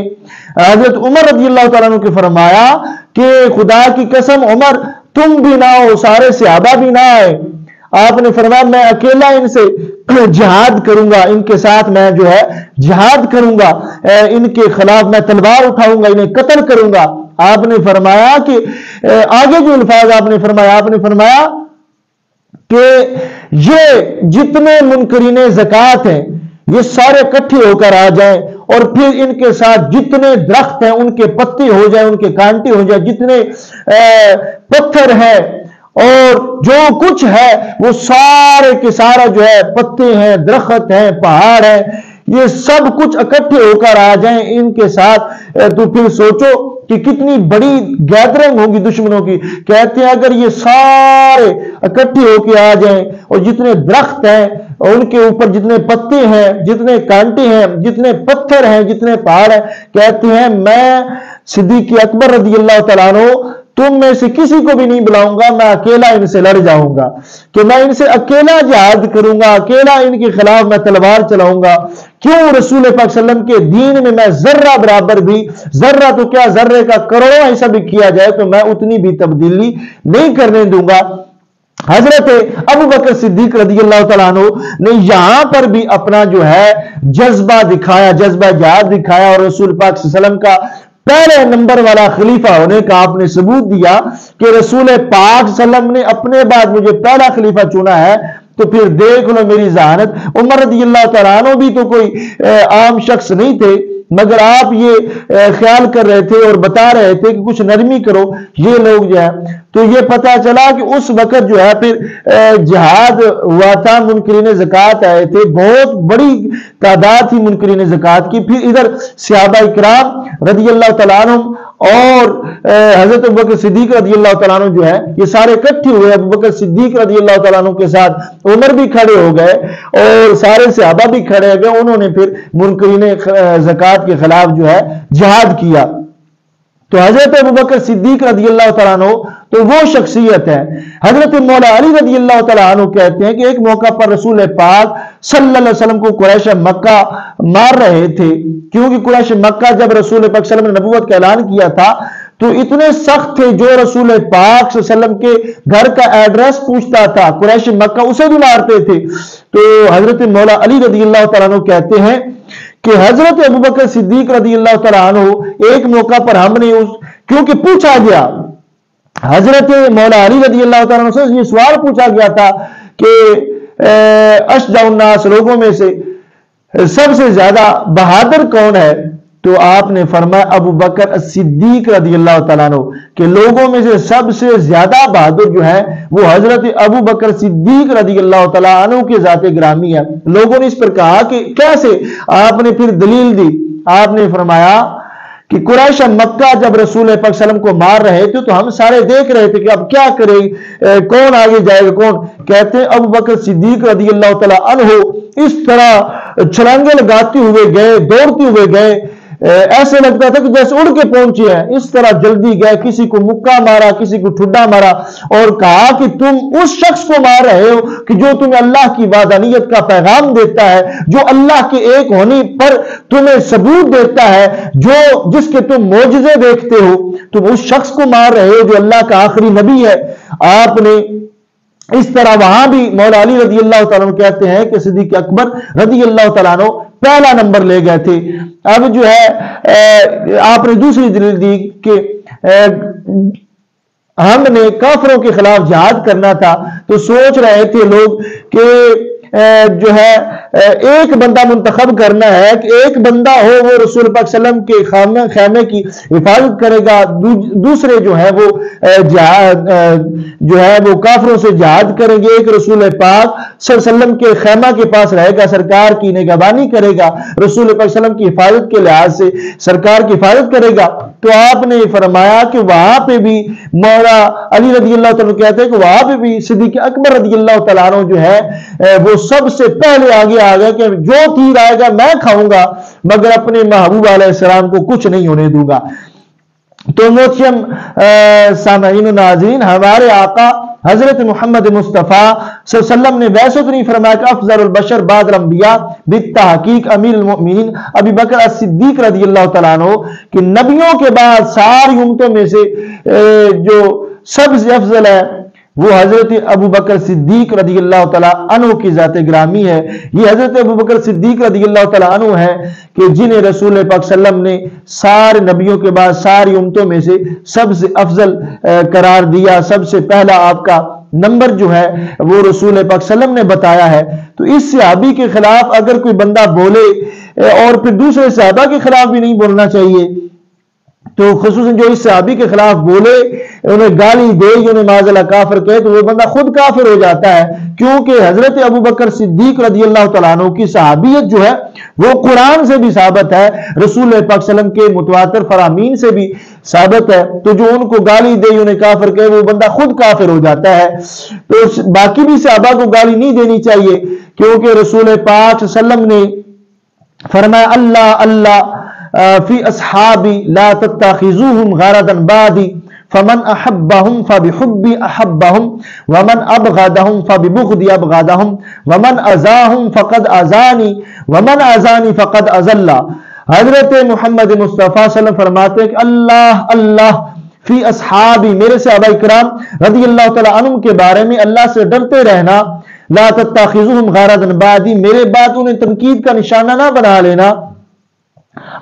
حضرت عمر رضی اللہ تعالیٰ عنہ کو فرمایا کہ خدا کی قسم عمر تم بھی نہ ہو، سارے صحابہ بھی نہ آئے، آپ نے فرمایا میں اکیلا ان سے جہاد کروں گا، ان کے ساتھ میں جو ہے جہاد کروں گا، ان کے خلاف میں تلوار اٹھاؤں گا، انہیں قتل کروں گا۔ آپ نے فرمایا کہ آگے جو الفاظ آپ نے فرمایا کہ یہ جتنے منکرین زکوٰۃ ہیں یہ سارے اکٹھے ہو کر آ جائیں، اور پھر ان کے ساتھ جتنے درخت ہیں ان کے پتے ہو جائیں، ان کے کانٹے ہو جائیں، جتنے پتھر ہیں اور جو کچھ ہے وہ سارے کے سارا جو ہے پتے ہیں، درخت ہیں، پہاڑ ہیں، یہ سب کچھ اکٹھے ہو کر آ جائیں ان کے ساتھ، تو پھر سوچو کہ کتنی بڑی گیدرنگ ہوگی دشمنوں کی۔ کہتے ہیں اگر یہ سارے اکٹھے ہو کے آ جائیں اور جتنے درخت ہیں ان کے اوپر جتنے پتے ہیں، جتنے کانٹے ہیں، جتنے پتھر ہیں، جتنے پہاڑ ہیں، کہتے ہیں میں صدیق اکبر رضی اللہ تعالیٰ عنہ تم میں سے کسی کو بھی نہیں بلاؤں گا، میں اکیلا ان سے لڑ جاؤں گا، کہ میں ان سے اکیلا جہاد کروں گا، اکیلا ان کے خلاف میں تلوار چلاؤں گا۔ کیوں؟ رسول پاک صلی اللہ علیہ وسلم کے دین میں میں ذرہ برابر بھی، ذرہ تو کیا ذرے کا کروڑوں حصہ بھی کیا جائے تو میں اتنی بھی تبدیلی نہیں کرنے دوں گا۔ حضرت ابوبکر صدیق رضی اللہ تعالیٰ عنہ نے یہاں پر بھی اپنا جو ہے جذبہ دکھایا، جذبہ جہاد دکھایا، اور رسول پاک صلی اللہ علیہ وسلم کا پہلے نمبر والا خلیفہ ہونے کا آپ نے ثبوت دیا کہ رسول پاک صلی اللہ علیہ وسلم نے اپنے بعد مجھے پہلا خلیفہ چنا ہے۔ تو پھر دیکھ لو میری ذہانت، عمر رضی اللہ تعالیٰ عنہ بھی تو کوئی عام شخص نہیں تھے، مگر آپ یہ خیال کر رہے تھے اور بتا رہے تھے کہ کچھ نرمی کرو، یہ لوگ جو ہے، تو یہ پتا چلا کہ اس وقت جو ہے پھر جہاد ہوا تھا، منکرین زکوٰۃ آئے تھے، بہت بڑی تعداد تھی منکرین زکوٰۃ کی۔ پھر ادھر صحابہ اکرام رضی اللہ تعالیٰ عنہ اور حضرت ابوبکر صدیق رضی اللہ تعالیٰ عنہ جو ہے یہ سارے اکٹھے ہوئے، ابوبکر صدیق رضی اللہ تعالیٰ عنہ کے ساتھ عمر بھی کھڑے ہو گئے اور سارے صحابہ بھی کھڑے ہو گئے، انہوں نے پھر منکرین زکوٰۃ کے خلاف جو ہے جہاد کیا۔ تو حضرت ابوبکر صدیق رضی اللہ تعالیٰ عنہ تو وہ شخصیت ہے۔ حضرت مولا علی رضی اللہ تعالیٰ عنہ کہتے ہیں کہ ایک موقع پر رسول پاک صلی اللہ علیہ وسلم کو قریش مکہ مار رہے تھے، کیونکہ قریش مکہ جب رسول پاک صلی اللہ علیہ وسلم نے نبوت کا اعلان کیا تھا تو اتنے سخت تھے، جو رسول پاک صلی اللہ علیہ وسلم کے گھر کا ایڈریس پوچھتا تھا قریش مکہ اسے بھی مارتے تھے۔ تو حضرت مولا علی رضی اللہ تعالیٰ عنہ کہتے ہیں کہ حضرت ابوبکر صدیق رضی اللہ تعالیٰ عنہ ایک موقع پر ہم نے کیونکہ پوچھا گیا، حضرت مولا علی رضی اللہ تعالیٰ عنہ سے یہ سوال پوچھا گیا تھا کہ اشجع الناس، لوگوں میں سے سب سے زیادہ بہادر کون ہے؟ تو آپ نے فرمایا ابو بکر صدیق رضی اللہ تعالیٰ عنہ، کہ لوگوں میں سے سب سے زیادہ بہادر جو ہے وہ حضرت ابو بکر صدیق رضی اللہ تعالیٰ عنہ کے ذات گرامی ہے۔ لوگوں نے اس پر کہا کہ کیسے؟ آپ نے پھر دلیل دی، آپ نے فرمایا کہ قریش مکہ جب رسول پاک صلی اللہ علیہ وسلم کو مار رہے تھے تو ہم سارے دیکھ رہے تھے کہ اب کیا کرے، کون آگے جائے گا کون؟ کہتے ہیں ابو بکر صدیق رضی اللہ تعالیٰ عنہ اس طرح چھلانگے لگاتے ہوئے گئے، دوڑتے ہوئے گئے، ایسے لگتا تھا کہ جیسے اڑ کے پہنچے ہیں، اس طرح جلدی گئے، کسی کو مکہ مارا، کسی کو ٹھڈا مارا، اور کہا کہ تم اس شخص کو مار رہے ہو کہ جو تمہیں اللہ کی وحدانیت کا پیغام دیتا ہے، جو اللہ کے ایک ہونے پر تمہیں ثبوت دیتا ہے، جس کے تم معجزے دیکھتے ہو، تم اس شخص کو مار رہے ہو جو اللہ کا آخری نبی ہے۔ آپ نے اس طرح وہاں بھی مولا علی رضی اللہ تعالیٰ عنہ کہتے ہیں کہ صدیق اکبر رضی اللہ تعالیٰ عنہ پہلا نمبر لے گئے تھے۔ اب جو ہے آپ نے دوسری دلیل دی کہ ہم نے کافروں کے خلاف جہاد کرنا تھا، تو سوچ رہے تھے لوگ کہ جو ہے ایک بندہ منتخب کرنا ہے کہ ایک بندہ ہو وہ رسول پاک صلی اللہ علیہ وسلم کے خیمے کی حفاظت کرے گا، دوسرے جو ہے وہ کافروں سے جہاد کریں گے، ایک رسول پاک صلی اللہ علیہ وسلم کے خیمہ کے پاس رہے گا، سرکار کی نگہبانی کرے گا، رسول پاک صلی اللہ علیہ وسلم کی حفاظت کے لحاظ سے سرکار کی حفاظت کرے گا۔ تو آپ نے فرمایا کہ وہاں پہ بھی مولا علی رضی اللہ تعالیٰ کہتے ہیں کہ وہاں پہ بھی صدیق اکبر رضی اللہ تعالیٰ عنہ جو ہے وہ سب سے پہلے آگے آ گیا کہ جو تیر آئے گا میں کھاؤں گا، مگر اپنے محبوب علیہ السلام کو کچھ نہیں ہونے دوں گا۔ تو محترم سامعین و ناظرین، ہمارے آقا حضرت محمد مصطفیٰ صلی اللہ علیہ وسلم نے ویسے تو نہیں فرمایا کہ افضل البشر بعد الانبیاء بالتحقیق امیر المؤمنین ابی بکر الصدیق رضی اللہ تعالیٰ عنہ، کہ نبیوں کے بعد ساری امتوں میں سے جو سب سے افضل ہے وہ حضرت ابو بکر صدیق رضی اللہ تعالیٰ عنہ کی ذات گرامی ہے۔ یہ حضرت ابو بکر صدیق رضی اللہ تعالیٰ عنہ ہے کہ جنہیں رسول پاک صلی اللہ علیہ وسلم نے سارے نبیوں کے بعد ساری امتوں میں سے سب سے افضل قرار دیا، سب سے پہلا آپ کا نمبر جو ہے وہ رسول پاک صلی اللہ علیہ وسلم نے بتایا ہے۔ تو اس صحابی کے خلاف اگر کوئی بندہ بولے اور پھر دوسرے صحابہ کے خلاف بھی نہیں بولنا چاہیے، تو خصوصاً جو اس صحابی کے خلاف بولے، انہیں گالی دے، انہیں معاذ اللہ کافر کہے، تو وہ بندہ خود کافر ہو جاتا ہے، کیونکہ حضرت ابو بکر صدیق رضی اللہ تعالیٰ عنہ کی صحابیت جو ہے وہ قرآن سے بھی ثابت ہے، رسول پاک صلی اللہ علیہ وسلم کے متواتر فرامین سے بھی ثابت ہے۔ تو جو ان کو گالی دے، انہیں کافر کہے، وہ بندہ خود کافر ہو جاتا ہے۔ تو باقی بھی صحابہ کو گالی نہیں دینی چاہیے، کیونکہ رسول پاک صلی اللہ علیہ وسلم نے فرمایا اللہ اللہ فی اصحابی لا تتخذوہم غرضا بعدی فمن احبہم فبحبی احبہم ومن ابغضہم فببغضی ابغضہم ومن اذاہم فقد اذانی ومن اذانی فقد اذل۔ حضرت محمد مصطفیٰ صلی اللہ علیہ وسلم فرماتے ہیں کہ اللہ اللہ فی اصحابی، میرے صحابہ کرام رضی اللہ تعالیٰ عنہم کے بارے میں اللہ سے ڈرتے رہنا، لا تتخذوہم غرضا بعدی، میرے بعد انہیں تنقید کا نشانہ نہ بنا لینا۔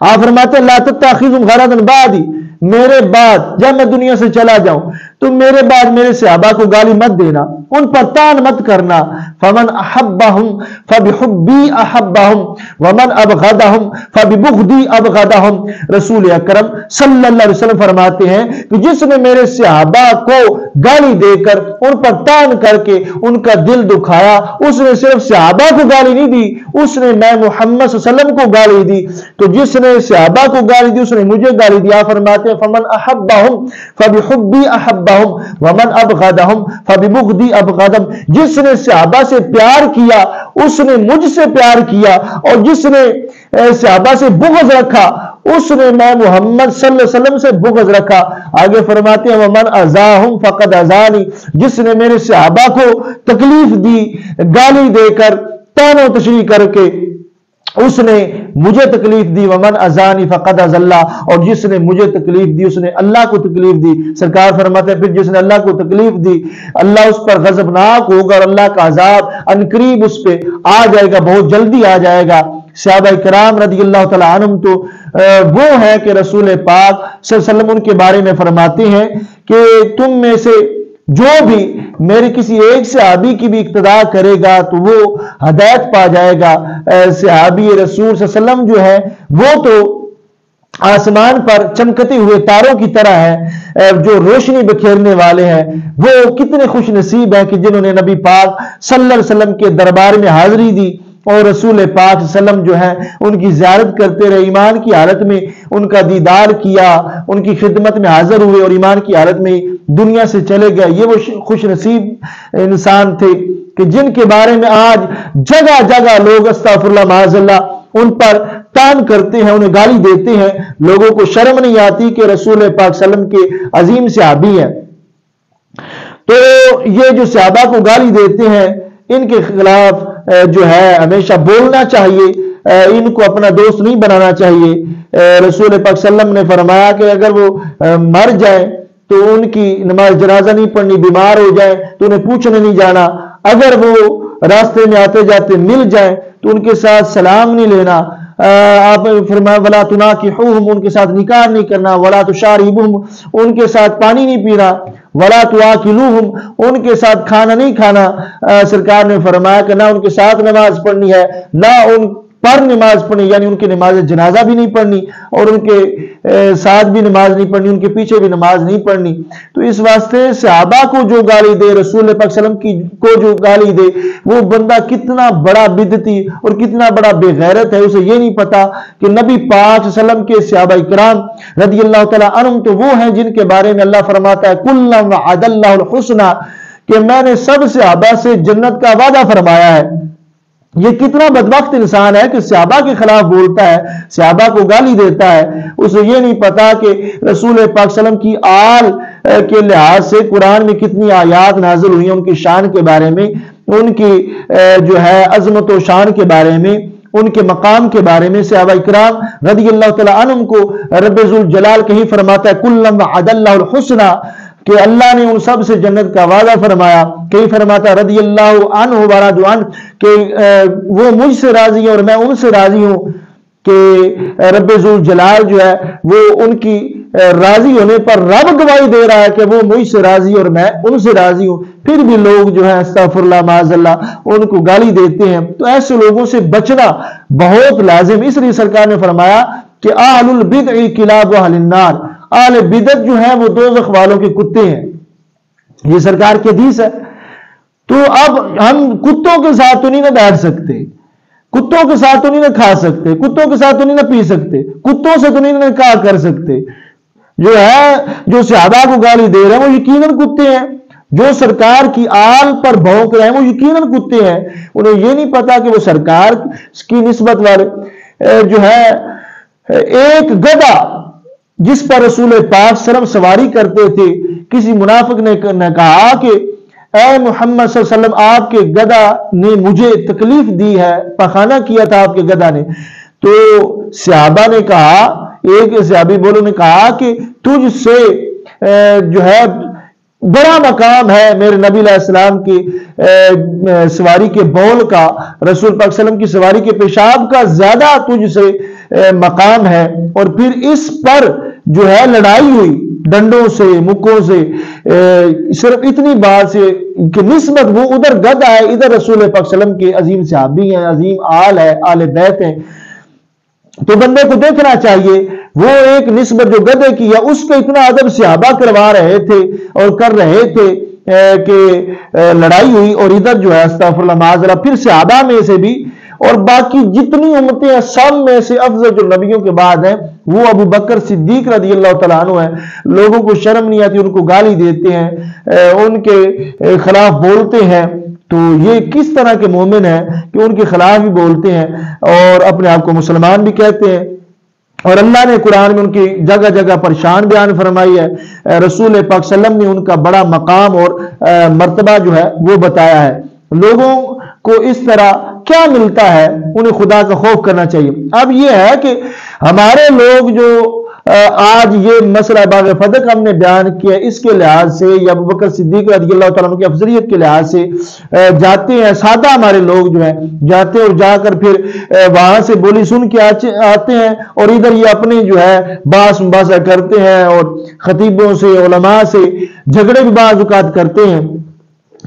آپ فرماتے ہیں لا تتخذوہم غرضا بعدی، میرے بعد جب میں دنیا سے چلا جاؤں تو میرے بعد میرے صحابہ کو گالی مت دینا، ان پر تان مت کرنا۔ فمن احبہم فبحبی احبہم ومن ابغضہم فببغضی ابغضہم۔ رسول اکرم صلی اللہ علیہ وسلم فرماتے ہیں کہ جس نے میرے صحابہ کو گالی دے کر، ان پر تان کر کے ان کا دل دکھایا، اس نے صرف صحابہ کو گالی نہیں دی، اس نے میں محمد صلی اللہ علیہ وسلم کو گالی دی۔ تو جس نے صحابہ کو گالی دی، اس نے مجھے گالی دیا۔ فرماتے ہیں فمن احبہم فبحبی احبہم ومن ابغضہم فببغضی ابغضہم، جس نے صحابہ سے پیار کیا اس نے مجھ سے پیار کیا، اور جس نے صحابہ سے بغض رکھا اس نے میں محمد صلی اللہ علیہ وسلم سے بغض رکھا۔ آگے فرماتے ہیں ومن اذاہم فقد اذانی، جس نے میرے صحابہ کو تکلیف دی گالی دے کر، طعن و تشریح کر کے، اس نے مجھے تکلیف دی۔ ومن اذانی فقد اذى اللہ، اور جس نے مجھے تکلیف دی اس نے اللہ کو تکلیف دی۔ سرکار فرماتے ہیں پھر جس نے اللہ کو تکلیف دی اللہ اس پر غضبناک ہوگا، اور اللہ کا عذاب عنقریب اس پہ آ جائے گا، بہت جلدی آ جائے گا۔ صحابہ کرام رضی اللہ تعالیٰ عنہم تو وہ ہے کہ رسول پاک صلی اللہ علیہ وسلم ان کے بارے میں فرماتے ہیں کہ تم میں سے جو بھی میرے کسی ایک صحابی کی بھی اقتداء کرے گا تو وہ ہدایت پا جائے گا۔ صحابی رسول صلی اللہ علیہ وسلم جو ہے وہ تو آسمان پر چمکتے ہوئے تاروں کی طرح ہے، جو روشنی بکھیرنے والے ہیں۔ وہ کتنے خوش نصیب ہیں کہ جنہوں نے نبی پاک صلی اللہ علیہ وسلم کے دربار میں حاضری دی، اور رسول پاک صلی اللہ علیہ وسلم جو ہے ان کی زیارت کرتے رہے، ایمان کی حالت میں ان کا دیدار کیا، ان کی خدمت میں حاضر ہوئے، اور ایمان کی حالت میں دنیا سے چلے گئے۔ یہ وہ خوش نصیب انسان تھے کہ جن کے بارے میں آج جگہ جگہ لوگ استغفر اللہ معاذ اللہ ان پر تان کرتے ہیں، انہیں گالی دیتے ہیں۔ لوگوں کو شرم نہیں آتی کہ رسول پاک صلی اللہ علیہ وسلم کے عظیم صحابی ہیں۔ تو یہ جو صحابہ کو گالی دیتے ہیں ان کے خلاف جو ہے ہمیشہ بولنا چاہیے، ان کو اپنا دوست نہیں بنانا چاہیے۔ رسول پاک صلی اللہ علیہ وسلم نے فرمایا کہ اگر وہ مر جائیں تو ان کی نماز جنازہ نہیں پڑھنی، بیمار ہو جائیں تو انہیں پوچھنے نہیں جانا، اگر وہ راستے میں آتے جاتے مل جائیں تو ان کے ساتھ سلام نہیں لینا۔ آپ فرمایا ولا تناکحوہم، ان کے ساتھ نکاح نہیں کرنا، ولا تشاربوہم، ان کے ساتھ پانی نہیں پینا، ولا تواکلوہم، ان کے ساتھ کھانا نہیں کھانا۔ سرکار نے فرمایا کہ نہ ان کے ساتھ نماز پڑھنی ہے، نہ ان پر نماز پڑھنی، یعنی ان کی نماز جنازہ بھی نہیں پڑھنی، اور ان کے ساتھ بھی نماز نہیں پڑھنی، ان کے پیچھے بھی نماز نہیں پڑھنی۔ تو اس واسطے صحابہ کو جو گالی دے، رسول پاک صلی اللہ علیہ وسلم کو جو گالی دے، وہ بندہ کتنا بڑا بدعتی اور کتنا بڑا بے غیرت ہے، اسے یہ نہیں پتا کہ نبی پاک صلی اللہ علیہ وسلم کے صحابہ کرام رضی اللہ تعالیٰ عنہم تو وہ ہیں جن کے بارے میں اللہ فرماتا ہے کُلًّا وعد اللہ الحسنى، کہ میں نے سب صحابہ سے جنت کا وعدہ فرمایا ہے۔ یہ کتنا بدبخت انسان ہے کہ صحابہ کے خلاف بولتا ہے، صحابہ کو گالی دیتا ہے، اسے یہ نہیں پتا کہ رسول پاک صلی اللہ علیہ وسلم کی آل کے لحاظ سے قرآن میں کتنی آیات نازل ہوئی ہیں، ان کی شان کے بارے میں، ان کی جو ہے عظمت و شان کے بارے میں، ان کے مقام کے بارے میں۔ صحابہ کرام رضی اللہ تعالیٰ عنہم کو رب ذوالجلال کہیں فرماتا ہے کُلًّا وعد اللہ الحسنى، کہ اللہ نے ان سب سے جنت کا وعدہ فرمایا. کہیں فرماتا رضی اللہ عنہ ورضوا عنہ کہ وہ مجھ سے راضی ہیں اور میں ان سے راضی ہوں، کہ رب ذوالجلال جو ہے وہ ان کی راضی ہونے پر رب گواہی دے رہا ہے کہ وہ مجھ سے راضی اور میں ان سے راضی ہوں. پھر بھی لوگ جو ہے استغفر اللہ معاذ اللہ ان کو گالی دیتے ہیں. تو ایسے لوگوں سے بچنا بہت لازم. اس لیے سرکار نے فرمایا کہ اہل البدع کلاب اہل النار، اہل بدعت جو ہے وہ دوزخ والوں کے کتے ہیں. یہ سرکار کی حدیث ہے. تو اب ہم کتوں کے ساتھ تو نہیں نہ بیٹھ سکتے، کتوں کے ساتھ تو نہیں نہ کھا سکتے، کتوں کے ساتھ تو نہیں نہ پی سکتے، کتوں سے تو نہیں نہ کہا کر سکتے. جو ہے جو صحابہ کو گالی دے رہے ہیں وہ یقیناً کتے ہیں، جو سرکار کی آل پر بھونک رہے ہیں وہ یقیناً کتے ہیں. انہیں یہ نہیں پتا کہ وہ سرکار کی نسبت والے جو ہے ایک گدھا جس پر رسول پاک صلی اللہ علیہ وسلم سواری کرتے تھے، کسی منافق نے کہا کہ اے محمد صلی اللہ علیہ وسلم آپ کے گدھا نے مجھے تکلیف دی ہے، پخانہ کیا تھا آپ کے گدھا نے. تو صحابہ نے کہا، ایک صحابی بولو نے کہا کہ تجھ سے جو ہے بڑا مقام ہے میرے نبی علیہ السلام کی سواری کے بول کا، رسول پاک صلی اللہ علیہ وسلم کی سواری کے پیشاب کا زیادہ تجھ سے مقام ہے. اور پھر اس پر جو ہے لڑائی ہوئی ڈنڈوں سے مکوں سے، صرف اتنی بات سے کہ نسبت وہ ادھر گدھا ہے، ادھر رسول پاک صلی اللہ علیہ وسلم کے عظیم صحابی ہیں، عظیم آل ہے، آل بیت ہیں. تو بندے کو دیکھنا چاہیے وہ ایک نسبت جو گدھے کی ہے اس کا اتنا ادب صحابہ کروا رہے تھے اور کر رہے تھے کہ لڑائی ہوئی، اور ادھر جو ہے استغفر اللہ معاذ اللہ. پھر صحابہ میں سے بھی اور باقی جتنی امتیں ہیں سب میں سے افضل جو نبیوں کے بعد ہیں وہ ابو بکر صدیق رضی اللہ تعالیٰ عنہ ہیں. لوگوں کو شرم نہیں آتی، ان کو گالی دیتے ہیں، ان کے خلاف بولتے ہیں. تو یہ کس طرح کے مومن ہیں کہ ان کے خلاف بھی بولتے ہیں اور اپنے آپ کو مسلمان بھی کہتے ہیں. اور اللہ نے قرآن میں ان کی جگہ جگہ پر شان بیان فرمائی ہے. رسول پاک صلی اللہ علیہ وسلم نے ان کا بڑا مقام اور مرتبہ جو ہے وہ بتایا ہے. لوگوں کو اس طرح کیا ملتا ہے، انہیں خدا کا خوف کرنا چاہیے. اب یہ ہے کہ ہمارے لوگ جو آج یہ مسئلہ باغ فتح ہم نے بیان کیا، اس کے لحاظ سے یا ابوبکر صدیق رضی اللہ تعالیٰ عنہ کی افضلیت کے لحاظ سے جاتے ہیں، سادہ ہمارے لوگ جو ہیں جاتے اور جا کر پھر وہاں سے بولی سن کے آتے ہیں اور ادھر یہ اپنے جو ہے باس مباحثہ کرتے ہیں اور خطیبوں سے علماء سے جھگڑے بھی بعض اوقات کرتے ہیں.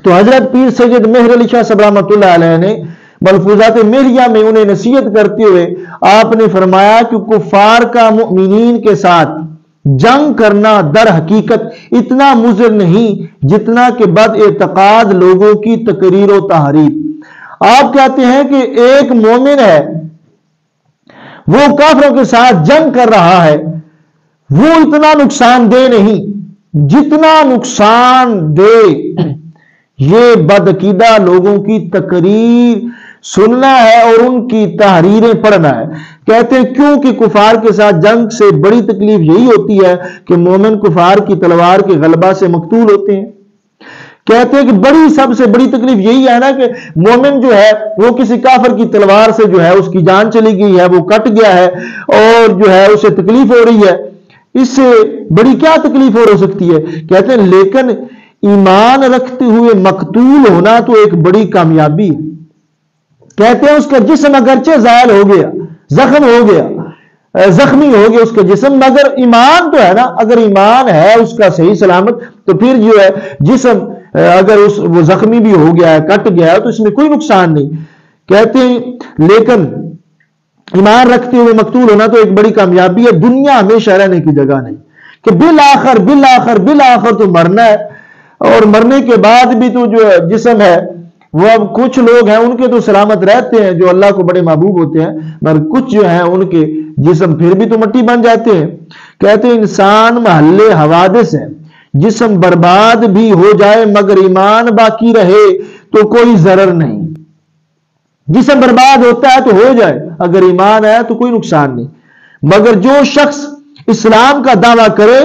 تو حضرت پیر سید مہر علی شاہ صاحب رحمۃ اللہ علیہ نے ملفوظات مہریہ میں انہیں نصیحت کرتے ہوئے آپ نے فرمایا کہ کفار کا مؤمنین کے ساتھ جنگ کرنا در حقیقت اتنا مضر نہیں جتنا کہ بد اعتقاد لوگوں کی تقریر و تحریف. آپ کہتے ہیں کہ ایک مومن ہے وہ کافروں کے ساتھ جنگ کر رہا ہے، وہ اتنا نقصان دہ نہیں جتنا نقصان دہ یہ بدعقیدہ لوگوں کی تقریر سننا ہے اور ان کی تحریریں پڑھنا ہے. کہتے ہیں کیونکہ کفار کے ساتھ جنگ سے بڑی تکلیف یہی ہوتی ہے کہ مومن کفار کی تلوار کے غلبہ سے مقتول ہوتے ہیں. کہتے ہیں کہ سب سے بڑی تکلیف یہی ہے نا کہ مومن جو ہے وہ کسی کافر کی تلوار سے جو ہے اس کی جان چلی گئی ہے، وہ کٹ گیا ہے اور جو ہے اسے تکلیف ہو رہی ہے. اس سے بڑی کیا تکلیف ہو سکتی ہے؟ کہتے ہیں لیکن ایمان رکھتے ہوئے مقتول ہونا تو ایک بڑی کامیابی ہے. کہتے ہیں اس کا جسم اگرچہ زائل ہو گیا، زخم ہو گیا، زخمی ہو گیا اس کا جسم، مگر ایمان تو ہے نا. اگر ایمان ہے اس کا صحیح سلامت تو پھر جو ہے جسم اگر وہ زخمی بھی ہو گیا ہے، کٹ گیا ہے، تو اس میں کوئی نقصان نہیں. کہتے ہیں لیکن ایمان رکھتے ہوئے مقتول ہونا تو ایک بڑی کامیابی ہے. دنیا ہمیشہ رہنے کی جگہ نہیں کہ بالآخر تو مرنا ہے، اور مرنے کے بعد بھی تو جو جسم ہے وہ اب کچھ لوگ ہیں ان کے تو سلامت رہتے ہیں جو اللہ کو بڑے محبوب ہوتے ہیں، مگر کچھ جو ہیں ان کے جسم پھر بھی تو مٹی بن جاتے ہیں. کہتے ہیں انسان محلے حوادث ہے، جسم برباد بھی ہو جائے مگر ایمان باقی رہے تو کوئی ضرر نہیں. جسم برباد ہوتا ہے تو ہو جائے، اگر ایمان ہے تو کوئی نقصان نہیں. مگر جو شخص اسلام کا دعویٰ کرے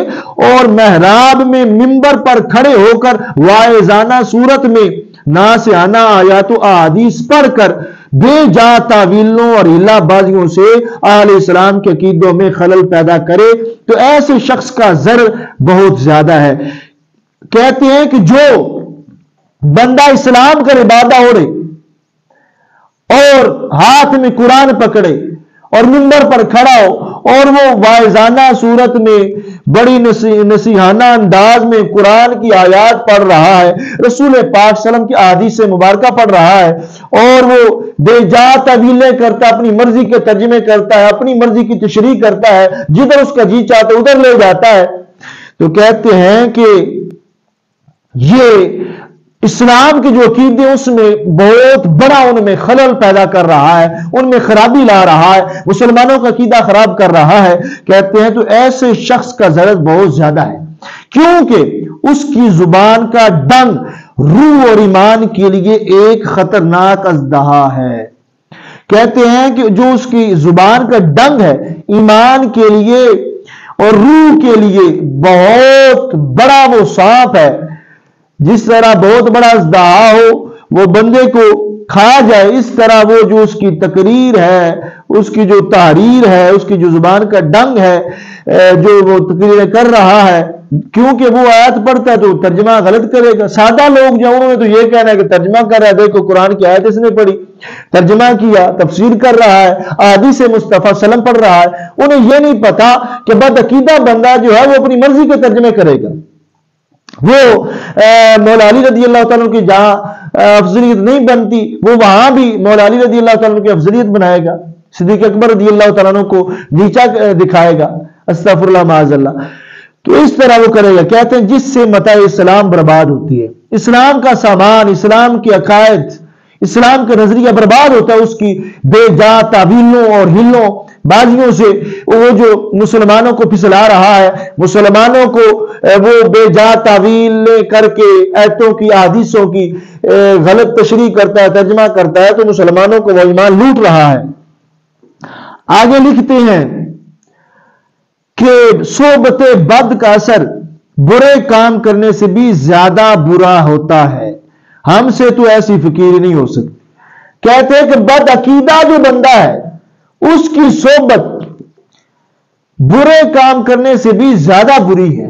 اور محراب میں منبر پر کھڑے ہو کر واعظانہ صورت میں ناسیانہ آیات و احادیث پڑھ کر بے جا تعویلوں اور ہلا بازیوں سے اہل اسلام کے عقیدوں میں خلل پیدا کرے تو ایسے شخص کا ضرر بہت زیادہ ہے. کہتے ہیں کہ جو بندہ اسلام کا ارادہ اوڑے اور ہاتھ میں قرآن پکڑے اور منبر پر کھڑا ہو اور وہ واعظانہ صورت میں بڑی نصیحانہ انداز میں قرآن کی آیات پڑھ رہا ہے، رسول پاک صلی اللہ علیہ وسلم کی احادیث مبارکہ پڑھ رہا ہے، اور وہ بے جا تعویلیں کرتا ہے، اپنی مرضی کے ترجمے کرتا ہے، اپنی مرضی کی تشریح کرتا ہے، جدھر اس کا جی چاہتا ہے ادھر لے جاتا ہے، تو کہتے ہیں کہ یہ اسلام کے جو عقیدے اس میں بہت بڑا ان میں خلل پیدا کر رہا ہے، ان میں خرابی لا رہا ہے، مسلمانوں کا عقیدہ خراب کر رہا ہے۔ کہتے ہیں تو ایسے شخص کا ضرر بہت زیادہ ہے، کیونکہ اس کی زبان کا ڈنگ روح اور ایمان کے لیے ایک خطرناک اژدہا ہے۔ کہتے ہیں کہ جو اس کی زبان کا ڈنگ ہے ایمان کے لیے اور روح کے لیے بہت بڑا وہ سانپ ہے، جس طرح بہت بڑا اژدہا ہو وہ بندے کو کھا جائے، اس طرح وہ جو اس کی تقریر ہے، اس کی جو تحریر ہے، اس کی جو زبان کا ڈنگ ہے، جو وہ تقریر کر رہا ہے، کیونکہ وہ آیت پڑھتا ہے تو ترجمہ غلط کرے گا۔ سادہ لوگ جو انہوں نے تو یہ کہنا ہے کہ ترجمہ کر رہا ہے، دیکھو قرآن کی آیت اس نے پڑھی، ترجمہ کیا، تفسیر کر رہا ہے، احادیث مصطفیٰ صلی اللہ علیہ وسلم پڑھ رہا ہے۔ انہیں یہ نہیں پتا کہ بدعقیدہ بندہ جو ہے وہ اپنی مرضی کے ترجمے کرے گا۔ وہ مولا علی رضی اللہ تعالیٰ کی جہاں افضلیت نہیں بنتی، وہ وہاں بھی مولا علی رضی اللہ تعالیٰ کی افضلیت بنائے گا، صدیق اکبر رضی اللہ تعالیٰ کو نیچا دکھائے گا، استغفر اللہ معاذ اللہ۔ تو اس طرح وہ کرے گا۔ کہتے ہیں جس سے متاع اسلام برباد ہوتی ہے، اسلام کا سامان، اسلام کے عقائد، اسلام کا نظریہ برباد ہوتا ہے اس کی بے جا تعویلوں اور ہلوں بازیوں سے۔ وہ جو مسلمانوں کو پھسلا رہا ہے، مسلمانوں کو وہ بے جا تعویل کر کے آیتوں کی، احادیثوں کی غلط تشریح کرتا ہے، ترجمہ کرتا ہے، تو مسلمانوں کو وہ ایمان لوٹ رہا ہے۔ آگے لکھتے ہیں کہ صحبت بد کا اثر برے کام کرنے سے بھی زیادہ برا ہوتا ہے، ہم سے تو ایسی فقیری نہیں ہو سکتی۔ کہتے ہیں کہ بد عقیدہ جو بندہ ہے اس کی صحبت برے کام کرنے سے بھی زیادہ بری ہے۔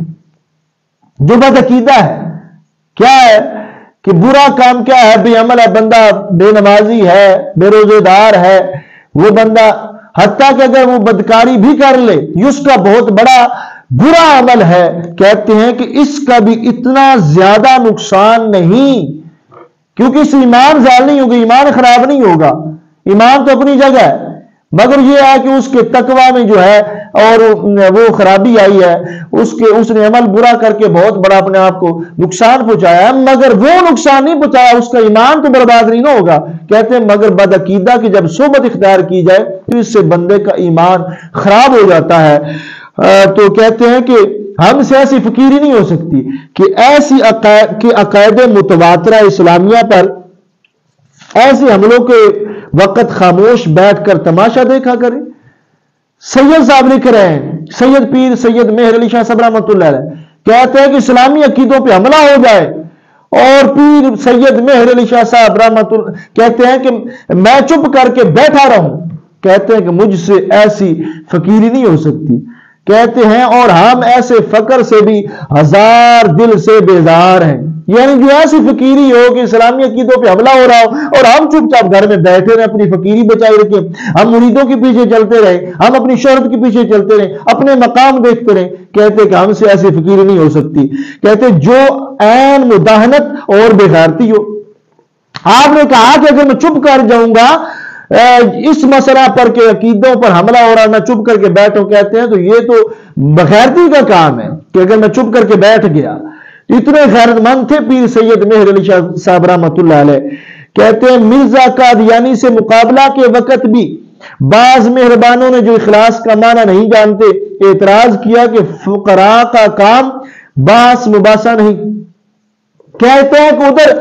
جو بد عقیدہ ہے کیا ہے کہ برا کام کیا ہے، بے عمل ہے بندہ، بے نمازی ہے، بے روزے دار ہے، وہ بندہ حتیٰ کہ اگر وہ بدکاری بھی کر لے یہ اس کا بہت بڑا برا عمل ہے۔ کہتے ہیں کہ اس کا بھی اتنا زیادہ نقصان نہیں، کیونکہ اس ایمان زائل نہیں ہوگا، ایمان خراب نہیں ہوگا، ایمان تو اپنی جگہ ہے، مگر یہ ہے کہ اس کے تقوی میں جو ہے اور وہ خرابی آئی ہے، اس نے عمل برا کر کے بہت بڑا اپنے آپ کو نقصان پہنچایا ہے، مگر وہ نقصان نہیں پہنچایا، اس کا ایمان تو برباد نہیں نہ ہوگا۔ کہتے ہیں مگر بد عقیدہ کی جب صحبت اختیار کی جائے تو اس سے بندے کا ایمان خراب ہو جاتا ہے۔ تو کہتے ہیں کہ ہم سے ایسی فقیری نہیں ہو سکتی کہ ایسی عقائد متواترہ اسلامیہ پر ایسے حملوں کے وقت خاموش بیٹھ کر تماشا دیکھا کرے۔ سید صاحب لکھ رہے ہیں، سید پیر سید مہر علی شاہ صاحب رحمۃ اللہ علیہ کہتے ہیں کہ اسلامی عقیدوں پہ حملہ ہو جائے اور پیر سید مہر علی شاہ صاحب رحمۃ اللہ کہتے ہیں کہ میں چپ کر کے بیٹھا رہوں، کہتے ہیں کہ مجھ سے ایسی فقیری نہیں ہو سکتی۔ کہتے ہیں اور ہم ایسے فقر سے بھی ہزار دل سے بیزار ہیں، یعنی جو ایسی فقیری ہو کہ اسلامی عقیدوں پہ حملہ ہو رہا ہو اور ہم چپ چاپ گھر میں بیٹھے رہے، اپنی فقیری بچائی رکھیں، ہم مریدوں کے پیچھے چلتے رہے، ہم اپنی شہرت کے پیچھے چلتے رہے، اپنے مقام دیکھتے رہے، کہتے کہ ہم سے ایسی فقیری نہیں ہو سکتی۔ کہتے جو عین مداہنت اور بغیرتی ہو۔ آپ نے کہا کہ اگر میں چپ کر جاؤں گا اس مسئلہ پر کہ عقیدوں پر حملہ ہو رہا میں چپ کر کے بیٹھوں، کہتے ہیں تو یہ تو بغیرتی کا کام ہے کہ اگر میں چپ کر کے بیٹھ گیا۔ اتنے غیرت مند تھے پیر سید مہر علی شاہ صاحب رحمۃ اللہ علیہ۔ کہتے ہیں مرزا قادیانی سے مقابلہ کے وقت بھی بعض مہربانوں نے جو اخلاص کا معنی نہیں جانتے اعتراض کیا کہ فقراء کا کام باس مباحثہ نہیں۔ کہتے ہیں کہ ادھر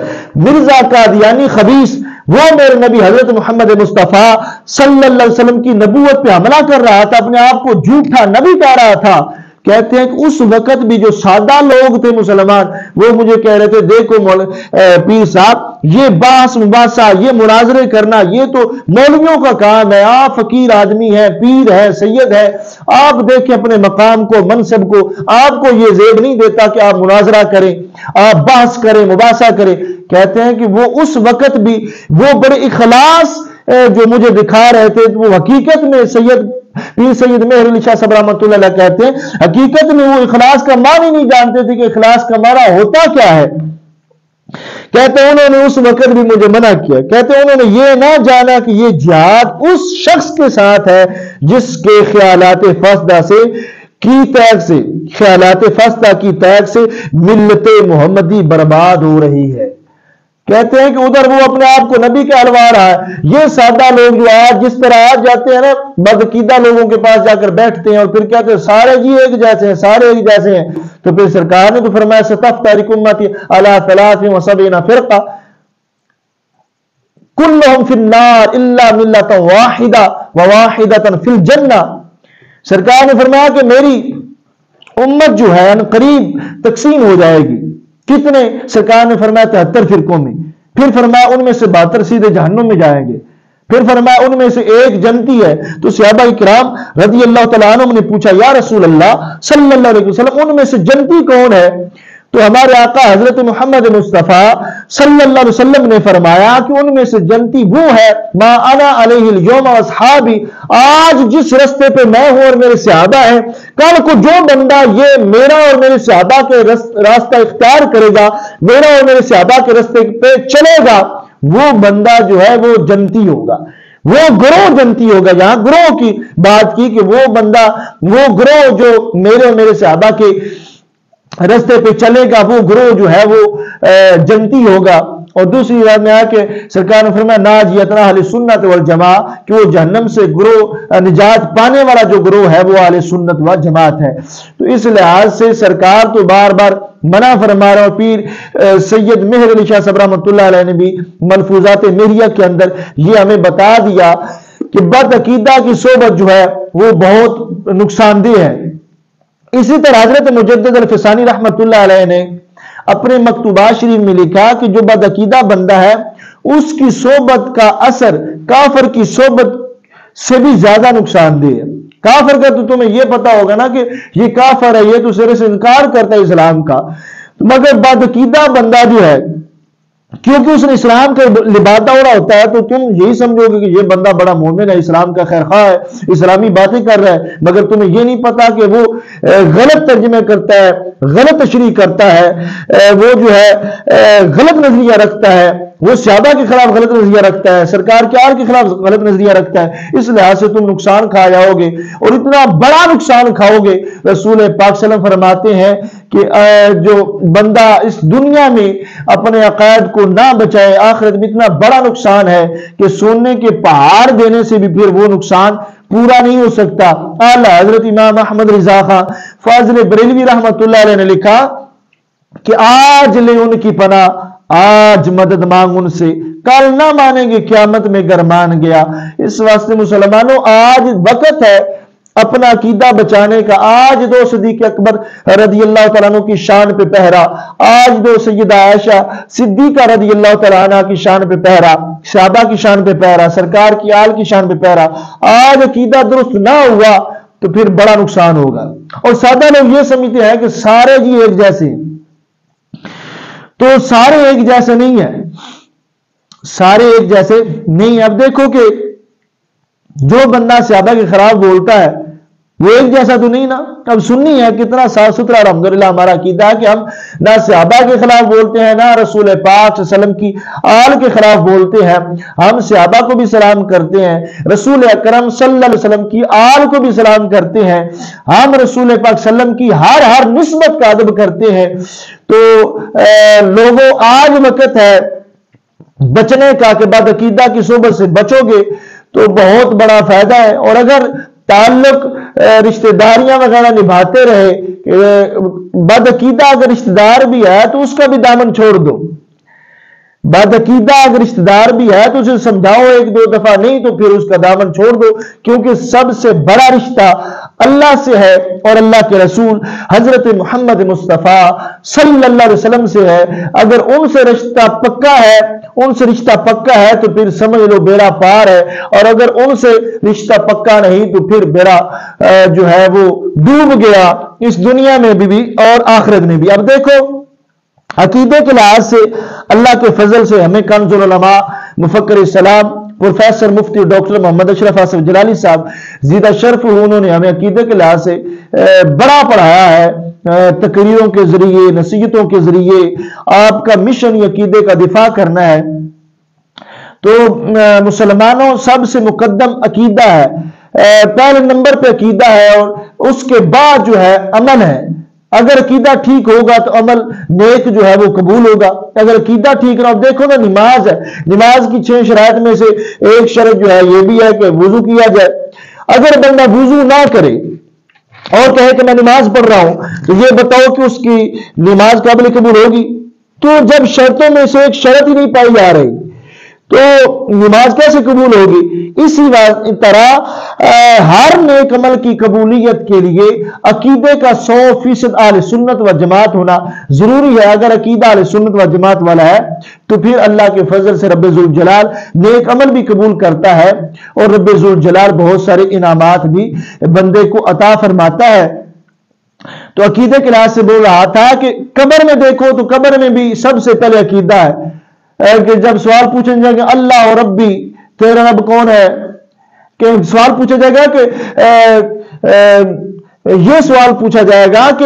مرزا قادیانی خبیث وہ میرے نبی حضرت محمد مصطفیٰ صلی اللہ علیہ وسلم کی نبوت پہ حملہ کر رہا تھا، اپنے آپ کو جھوٹا نبی کہہ رہا تھا، کہتے ہیں کہ اس وقت بھی جو سادہ لوگ تھے مسلمان وہ مجھے کہہ رہے تھے دیکھو پیر صاحب یہ بحث مباحثہ یہ مناظرے کرنا یہ تو مولویوں کا کام ہے، آپ فقیر آدمی ہے، پیر ہے، سید ہے، آپ دیکھیں اپنے مقام کو منصب کو، آپ کو یہ زیب نہیں دیتا کہ آپ مناظرہ کریں، آپ بحث کریں مباحثہ کریں۔ کہتے ہیں کہ وہ اس وقت بھی وہ بڑے اخلاص جو مجھے دکھا رہے تھے، وہ حقیقت میں پیر سید مہر علی شاہ صاحب رحمۃ اللہ علیہ کہتے ہیں حقیقت میں وہ اخلاص کا معنی نہیں جانتے تھے کہ اخلاص کا معنی ہوتا کیا ہے۔ کہتے ہیں انہوں نے اس وقت بھی مجھے منع کیا، کہتے ہیں انہوں نے یہ نہ جانا کہ یہ جہاد اس شخص کے ساتھ ہے جس کے خیالات فاسدہ کی تیغ سے ملت محمدی برباد ہو رہی ہے۔ کہتے ہیں کہ ادھر وہ اپنے آپ کو نبی کے حلوا رہا ہے، یہ سادہ لوگ جو آج جس طرح آج جاتے ہیں نا بدعقیدہ لوگوں کے پاس جا کر بیٹھتے ہیں اور پھر کہتے ہیں سارے جی ایک جیسے ہیں، سارے ایک جیسے ہیں، تو پھر سرکار نے تو فرمایا ستفترق امتی علی 73 فرقہ کلہم فی النار الا ملۃ واحدہ وواحدۃ فی الجنہ۔ سرکار نے فرمایا کہ میری امت جو ہے قریب تقسیم ہو جائے گی، کتنے؟ سرکار نے فرمایا 73 فرقوں میں، پھر فرمایا ان میں سے 72 سیدھے جہنم میں جائیں گے، پھر فرمایا ان میں سے ایک جنتی ہے۔ تو صحابہ کرام رضی اللہ تعالیٰ عنہم نے پوچھا یا رسول اللہ صلی اللہ علیہ وسلم ان میں سے جنتی کون ہے؟ تو ہمارے آقا حضرت محمد مصطفیٰ صلی اللہ علیہ وسلم نے فرمایا کہ ان میں سے جنتی وہ ہے ما انا علیہ اليوم واصحابی، آج جس رستے پہ میں ہوں اور میرے صحابہ ہیں، کل کو جو بندہ یہ میرا اور میرے صحابہ کے راستہ اختیار کرے گا، میرا اور میرے صحابہ کے راستے پہ چلے گا، وہ بندہ جو ہے وہ جنتی ہوگا، وہ گروہ جنتی ہوگا۔ یہاں گروہ کی بات کی کہ وہ بندہ وہ گروہ جو میرے اور میرے صحابہ کے رستے پہ چلے گا وہ گروہ جو ہے وہ جنتی ہوگا۔ اور دوسری بات میں آیا کہ سرکار نے فرمایا ناجیتنا اہل سنت والجماع، کہ وہ جہنم سے گروہ نجات پانے والا جو گروہ ہے وہ اہل سنت والجماعت ہے۔ تو اس لحاظ سے سرکار تو بار بار منع فرما رہا، اور پیر سید مہر علی شاہ صاحب رحمۃ اللہ علیہ نے بھی ملفوظات مہریہ کے اندر یہ ہمیں بتا دیا کہ بد عقیدہ کی صحبت جو ہے وہ بہت نقصان دہ ہے۔ اسی طرح حضرت مجدد الفسانی رحمت اللہ علیہ نے اپنے مکتوبات شریف میں لکھا کہ جو بدعقیدہ بندہ ہے اس کی صحبت کا اثر کافر کی صحبت سے بھی زیادہ نقصان دہ ہے۔ کافر کا تو تمہیں یہ پتا ہوگا نا کہ یہ کافر ہے، یہ تو سرے سے انکار کرتا ہے اسلام کا، مگر بدعقیدہ بندہ جو ہے کیونکہ اس نے اسلام کا لبادہ اڑا ہوتا ہے تو تم یہی سمجھو گے کہ یہ بندہ بڑا مومن ہے، اسلام کا خیر خواہ ہے، اسلامی باتیں کر رہا ہے، مگر تمہیں یہ نہیں پتا کہ وہ غلط ترجمے کرتا ہے، غلط تشریح کرتا ہے، وہ جو ہے غلط نظریہ رکھتا ہے، وہ صحابہ کے خلاف غلط نظریہ رکھتا ہے، سرکار کے آل کے خلاف غلط نظریہ رکھتا ہے۔ اس لحاظ سے تم نقصان کھا جاؤ گے اور اتنا بڑا نقصان کھاؤ گے۔ رسول پاک صلی اللہ علیہ وسلم فرماتے ہیں کہ جو بندہ اس دنیا میں اپنے عقائد کو نہ بچائے، آخرت میں اتنا بڑا نقصان ہے کہ سونے کے پہاڑ دینے سے بھی پھر وہ نقصان پورا نہیں ہو سکتا۔ اعلیٰ حضرت امام احمد رضا خان فاضل بریلوی رحمت اللہ علیہ نے لکھا کہ آج لے ان کی پناہ، آج مدد مانگ ان سے، کل نہ مانیں گے قیامت میں گر مان گیا۔ اس واسطے مسلمانوں آج وقت ہے اپنا عقیدہ بچانے کا۔ آج دو صدیق اکبر رضی اللہ تعالیٰ عنہ کی شان پہ پہرا، آج دو سیدہ عائشہ صدیقہ رضی اللہ تعالیٰ عنہ کی شان پہ پہرا، صحابہ کی شان پہ پہرا، سرکار کی آل کی شان پہ پہرا۔ آج عقیدہ درست نہ ہوا تو پھر بڑا نقصان ہوگا۔ اور سادہ لوگ یہ سمجھتے ہیں کہ سارے جی ایک جیسے ہیں، تو سارے ایک جیسے نہیں ہیں، سارے ایک جیسے نہیں۔ اب دیکھو کہ جو بندہ صحابہ کے خلاف بولتا ہے وہ ایک جیسا تو نہیں نا۔ اب سنی ہے کتنا صاف ستھرا الحمدللہ ہمارا عقیدہ ہے کہ ہم نہ صحابہ کے خلاف بولتے ہیں، نہ رسول پاک صلی اللہ علیہ وسلم کی آل کے خلاف بولتے ہیں، ہم صحابہ کو بھی سلام کرتے ہیں، رسول اکرم صلی اللہ علیہ وسلم کی آل کو بھی سلام کرتے ہیں، ہم رسول پاک صلی اللہ علیہ وسلم کی ہر نسبت کا ادب کرتے ہیں۔ تو لوگوں آج وقت ہے بچنے کا کہ بد عقیدہ کی صحبت سے بچو گے تو بہت بڑا فائدہ ہے۔ اور اگر تعلق رشتہ داریاں وغیرہ نبھاتے رہے، بد عقیدہ اگر رشتہ دار بھی ہے تو اس کا بھی دامن چھوڑ دو۔ بدعقیدہ اگر رشتہ دار بھی ہے تو اسے سمجھاؤ ایک دو دفعہ، نہیں تو پھر اس کا دامن چھوڑ دو، کیونکہ سب سے بڑا رشتہ اللہ سے ہے اور اللہ کے رسول حضرت محمد مصطفیٰ صلی اللہ علیہ وسلم سے ہے۔ اگر ان سے رشتہ پکا ہے تو پھر سمجھ لو بیڑا پار ہے، اور اگر ان سے رشتہ پکا نہیں تو پھر بیڑا جو ہے وہ ڈوب گیا، اس دنیا میں بھی اور آخرت میں بھی۔ اب دیکھو عقیدے کے لحاظ سے اللہ کے فضل سے ہمیں کنز العلماء مفکر اسلام پروفیسر مفتی ڈاکٹر محمد اشرف آصف جلالی صاحب زیدہ شرف، انہوں نے ہمیں عقیدے کے لحاظ سے بڑا پڑھایا ہے، تقریروں کے ذریعے، نصیحتوں کے ذریعے۔ آپ کا مشن یہ عقیدے کا دفاع کرنا ہے، تو مسلمانوں سب سے مقدم عقیدہ ہے، پہلے نمبر پہ عقیدہ ہے، اور اس کے بعد جو ہے عمل ہے۔ اگر عقیدہ ٹھیک ہوگا تو عمل نیک جو ہے وہ قبول ہوگا۔ اگر عقیدہ ٹھیک نہ ہو، دیکھو نا نماز ہے، نماز کی 6 شرائط میں سے ایک شرط جو ہے یہ بھی ہے کہ وضو کیا جائے۔ اگر بندہ وضو نہ کرے اور کہے کہ میں نماز پڑھ رہا ہوں، تو یہ بتاؤ کہ اس کی نماز قابل قبول ہوگی؟ تو جب شرطوں میں سے ایک شرط ہی نہیں پائی جا رہی تو نماز کیسے قبول ہوگی؟ اسی طرح ہر نیک عمل کی قبولیت کے لیے عقیدے کا 100% اہل سنت و جماعت ہونا ضروری ہے۔ اگر عقیدہ اہل سنت و جماعت والا ہے تو پھر اللہ کے فضل سے رب ذوالجلال نیک عمل بھی قبول کرتا ہے، اور رب ذوالجلال بہت سارے انعامات بھی بندے کو عطا فرماتا ہے۔ تو عقیدے کے لحاظ سے بول رہا تھا کہ قبر میں دیکھو تو قبر میں بھی سب سے پہلے عقیدہ ہے کہ جب سوال پوچھا جائے گا اللہ اور ربی تیرا رب کون ہے، کہ سوال پوچھا جائے گا کہ یہ سوال پوچھا جائے گا کہ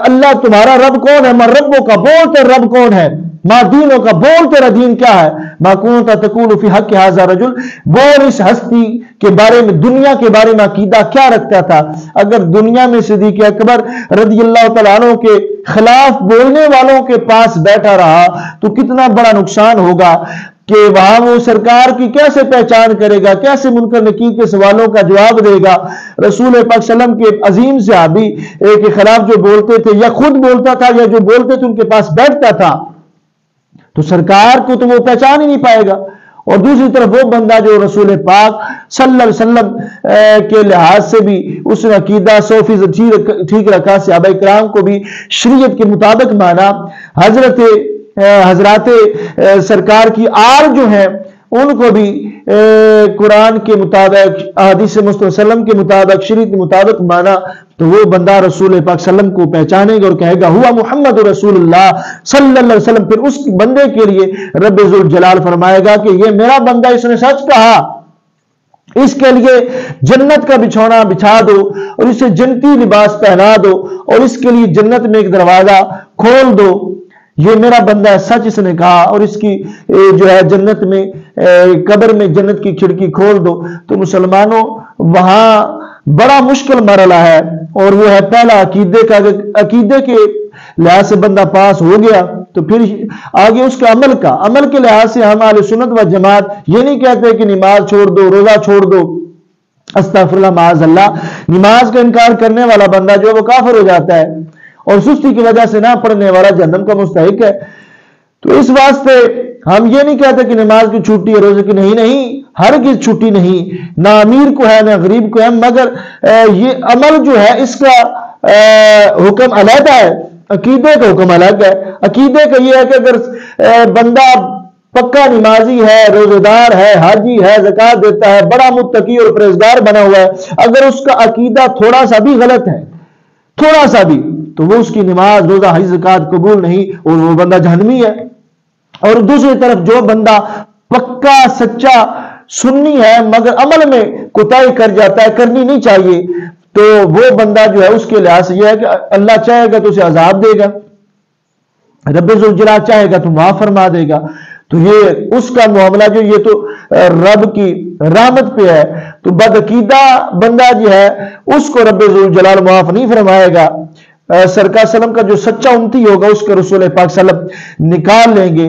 اللہ تمہارا رب کون ہے، ما ربوں کا بول تیرا رب کون ہے، ما دینوں کا بول تیرا دین کیا ہے، ما کنت تقول فی حق ھذا رجل، بول اس ہستی کے بارے میں، دنیا کے بارے میں عقیدہ کیا رکھتا تھا۔ اگر دنیا میں صدیق اکبر رضی اللہ تعالیٰ عنہ کے خلاف بولنے والوں کے پاس بیٹھا رہا تو کتنا بڑا نقصان ہوگا کہ وہاں وہ سرکار کی کیسے پہچان کرے گا، کیسے منکر نکیر کے سوالوں کا جواب دے گا۔ رسول پاک صلی اللہ علیہ وسلم کے عظیم صحابی کے خلاف جو بولتے تھے یا خود بولتا تھا یا جو بولتے تھے ان کے پاس بیٹھتا تھا تو سرکار کو تو وہ پہچان ہی نہیں پائے گا۔ اور دوسری طرف وہ بندہ جو رسول پاک صلی اللہ علیہ وسلم کے لحاظ سے بھی اس نے عقیدہ 100% ٹھیک رکھا، صحابہ کرام کو بھی شریعت کے مطابق مانا، حضرات سرکار کی آل جو ہیں ان کو بھی قرآن کے مطابق، احادیث مصطفیٰ صلی اللہ علیہ وسلم کے مطابق، شریعت کے مطابق مانا، تو وہ بندہ رسول پاک صلی اللہ علیہ وسلم کو پہچانے گا اور کہے گا ہوا محمد رسول اللہ صلی اللہ علیہ وسلم۔ پھر اس بندے کے لیے رب ذوالجلال فرمائے گا کہ یہ میرا بندہ، اس نے سچ کہا، اس کے لیے جنت کا بچھونا بچھا دو اور اسے جنتی لباس پہنا دو اور اس کے لیے جنت میں ایک دروازہ کھول دو، یہ میرا بندہ ہے، سچ اس نے کہا، اور اس کی جو ہے جنت میں قبر میں جنت کی کھڑکی کھول دو۔ تو مسلمانوں وہاں بڑا مشکل مرحلہ ہے، اور وہ ہے پہلا عقیدے کا۔ عقیدے کے لحاظ سے بندہ پاس ہو گیا تو پھر آگے اس کا عمل کے لحاظ سے ہم اہل سنت و جماعت یہ نہیں کہتے کہ نماز چھوڑ دو، روزہ چھوڑ دو، استغفر اللہ معاذ اللہ۔ نماز کا انکار کرنے والا بندہ جو ہے وہ کافر ہو جاتا ہے، اور سستی کی وجہ سے نہ پڑھنے والا جہنم کا مستحق ہے۔ تو اس واسطے ہم یہ نہیں کہتے کہ نماز کی چھٹی ہے، روزے کی نہیں، ہرگز چھٹی نہیں، نہ امیر کو ہے نہ غریب کو ہے، مگر یہ عمل جو ہے اس کا حکم علیحدہ ہے، عقیدے کا حکم الگ ہے۔ عقیدے کا یہ ہے کہ اگر بندہ پکا نمازی ہے، روزہ دار ہے، حاجی ہے، زکوٰۃ دیتا ہے، بڑا متقی اور پرہیزگار بنا ہوا ہے، اگر اس کا عقیدہ تھوڑا سا بھی غلط ہے، تھوڑا سا بھی، تو وہ اس کی نماز، روزہ، حج، زکوٰۃ قبول نہیں، اور وہ بندہ جہنمی ہے۔ اور دوسری طرف جو بندہ پکا سچا سنی ہے مگر عمل میں کوتاہی کر جاتا ہے، کرنی نہیں چاہیے، تو وہ بندہ جو ہے اس کے لحاظ سے یہ ہے کہ اللہ چاہے گا تو اسے عذاب دے گا، رب ذوالجلال چاہے گا تو معاف فرما دے گا۔ تو یہ اس کا معاملہ جو یہ تو رب کی رحمت پہ ہے، تو بدعقیدہ بندہ جو ہے اس کو رب ذوالجلال معاف نہیں فرمائے گا۔ سرکار صلی اللہ علیہ وسلم کا جو سچا امتی ہوگا اس کے رسول پاک صلی اللہ علیہ وسلم نکال لیں گے۔